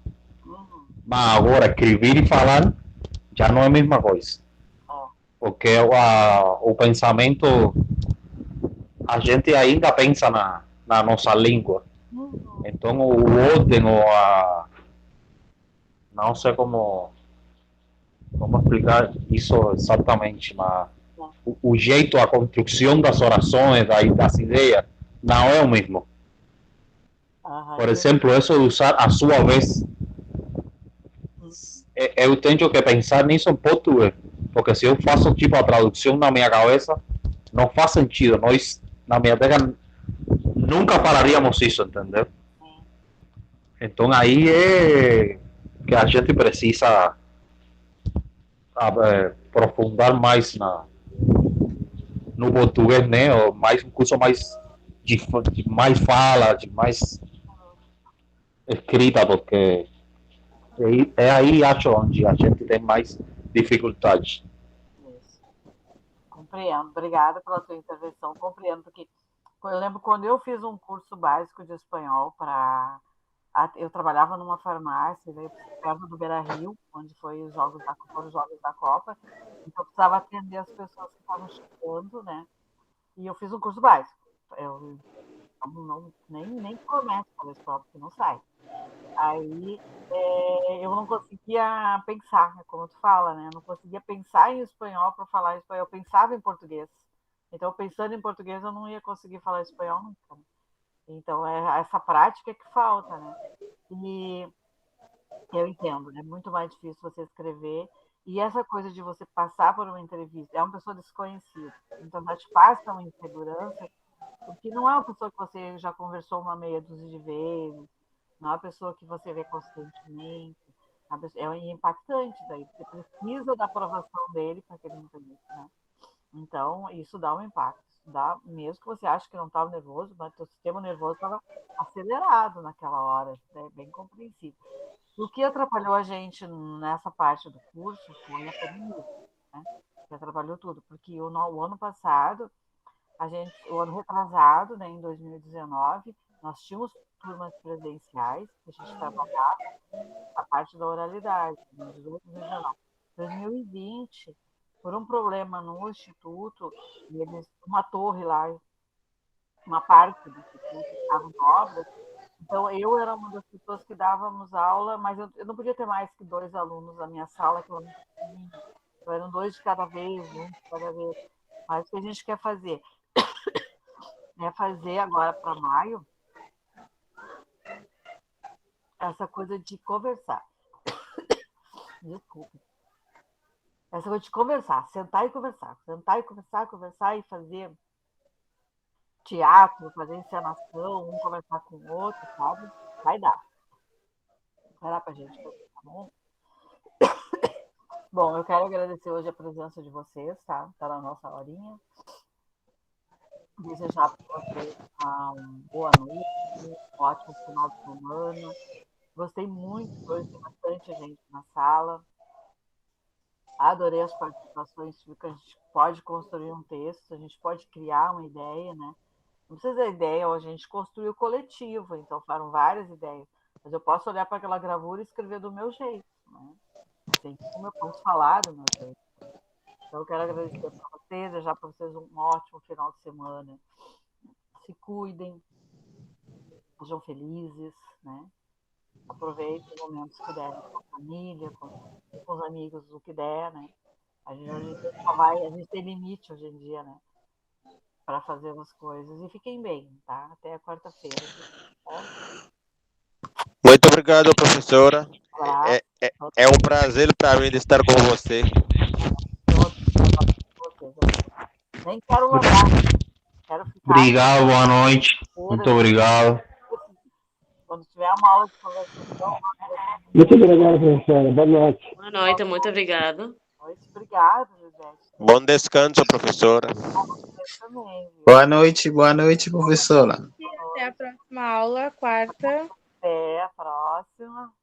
Mas agora, escrever e falar já não é a mesma coisa. Porque o pensamento, a gente ainda pensa na nossa língua. Então, o ordem, não sei como explicar isso exatamente, mas o jeito, a construção das orações, das ideias, não é o mesmo. Por exemplo, isso de usar a sua vez. Eu tenho que pensar nisso em português, porque se eu faço tipo a tradução na minha cabeça, não faz sentido. Nós, na minha terra, nunca falaríamos isso, entendeu? Então aí é que a gente precisa aprofundar mais no português, né? Ou mais um curso mais de mais fala, de mais escrita, porque é aí, acho, onde a gente tem mais dificuldade. Compreendo. Obrigada pela tua intervenção. Compreendo, porque Eu lembro quando eu fiz um curso básico de espanhol para... Eu trabalhava numa farmácia, perto do Beira-Rio, onde foram os Jogos da Copa. Então, eu precisava atender as pessoas que estavam chegando, né? E eu fiz um curso básico. Eu nem começo a falar espanhol, porque não sai. Aí eu não conseguia pensar, como tu fala, né? Eu não conseguia pensar em espanhol para falar espanhol. Eu pensava em português. Então, pensando em português, eu não ia conseguir falar espanhol nunca. Então, é essa prática que falta, né? E eu entendo, é muito mais difícil você escrever. E essa coisa de você passar por uma entrevista, é uma pessoa desconhecida. Então, já te passa uma insegurança, porque não é uma pessoa que você já conversou uma meia dúzia de vezes, não é uma pessoa que você vê constantemente. É impactante daí. Você precisa da aprovação dele para aquele entrevista, né? Então, isso dá um impacto. Dá, mesmo que você ache que não estava nervoso, mas o sistema nervoso estava acelerado naquela hora. É bem compreensível. O que atrapalhou a gente nessa parte do curso foi a pandemia, né? Que atrapalhou tudo, porque o ano passado, o ano retrasado, né, em 2019, nós tínhamos turmas presenciais, que a gente trabalhava a parte da oralidade, né, 18 e 19. 2020, por um problema no instituto, uma torre lá, uma parte do instituto estava em obras. Então, eu era uma das pessoas que dávamos aula, mas eu não podia ter mais que 2 alunos na minha sala, que eu não tinha. Então, eram 2 de cada vez, 1 de cada vez. Mas o que a gente quer fazer? É fazer agora para maio essa coisa de conversar. Desculpa. Essa coisa de conversar, sentar e conversar. Sentar e conversar e fazer teatro, fazer encenação, um conversar com o outro, sabe? Vai dar. Vai dar pra gente fazer, tá bom? Bom, eu quero agradecer hoje a presença de vocês, tá? Tá na nossa horinha. Desejar para vocês uma boa noite, um ótimo final de semana. Gostei muito, hoje tem bastante gente na sala. Adorei as participações, porque a gente pode construir um texto, a gente pode criar uma ideia, né? Não precisa da ideia, a gente construiu coletivo, então foram várias ideias. Mas eu posso olhar para aquela gravura e escrever do meu jeito, né? Assim como eu posso falar do meu jeito. Então, eu quero agradecer para vocês, desejar para vocês um ótimo final de semana. Se cuidem, sejam felizes, né? Aproveitem os momentos que derem com a família, com os amigos, o que der, né? A gente tem limite hoje em dia, né? Para fazer as coisas. E fiquem bem, tá? Até a quarta-feira. Tá? Muito obrigado, professora. É um prazer para mim estar com você. Nem quero andar. Quero ficar. Obrigado, boa noite. Muito obrigado. Quando tiver uma aula de conversação. Muito obrigado, professora. Boa noite. Boa noite, muito obrigado. Obrigado, José. Bom descanso, professora. Boa noite, professora. Até a próxima aula, quarta. Até a próxima.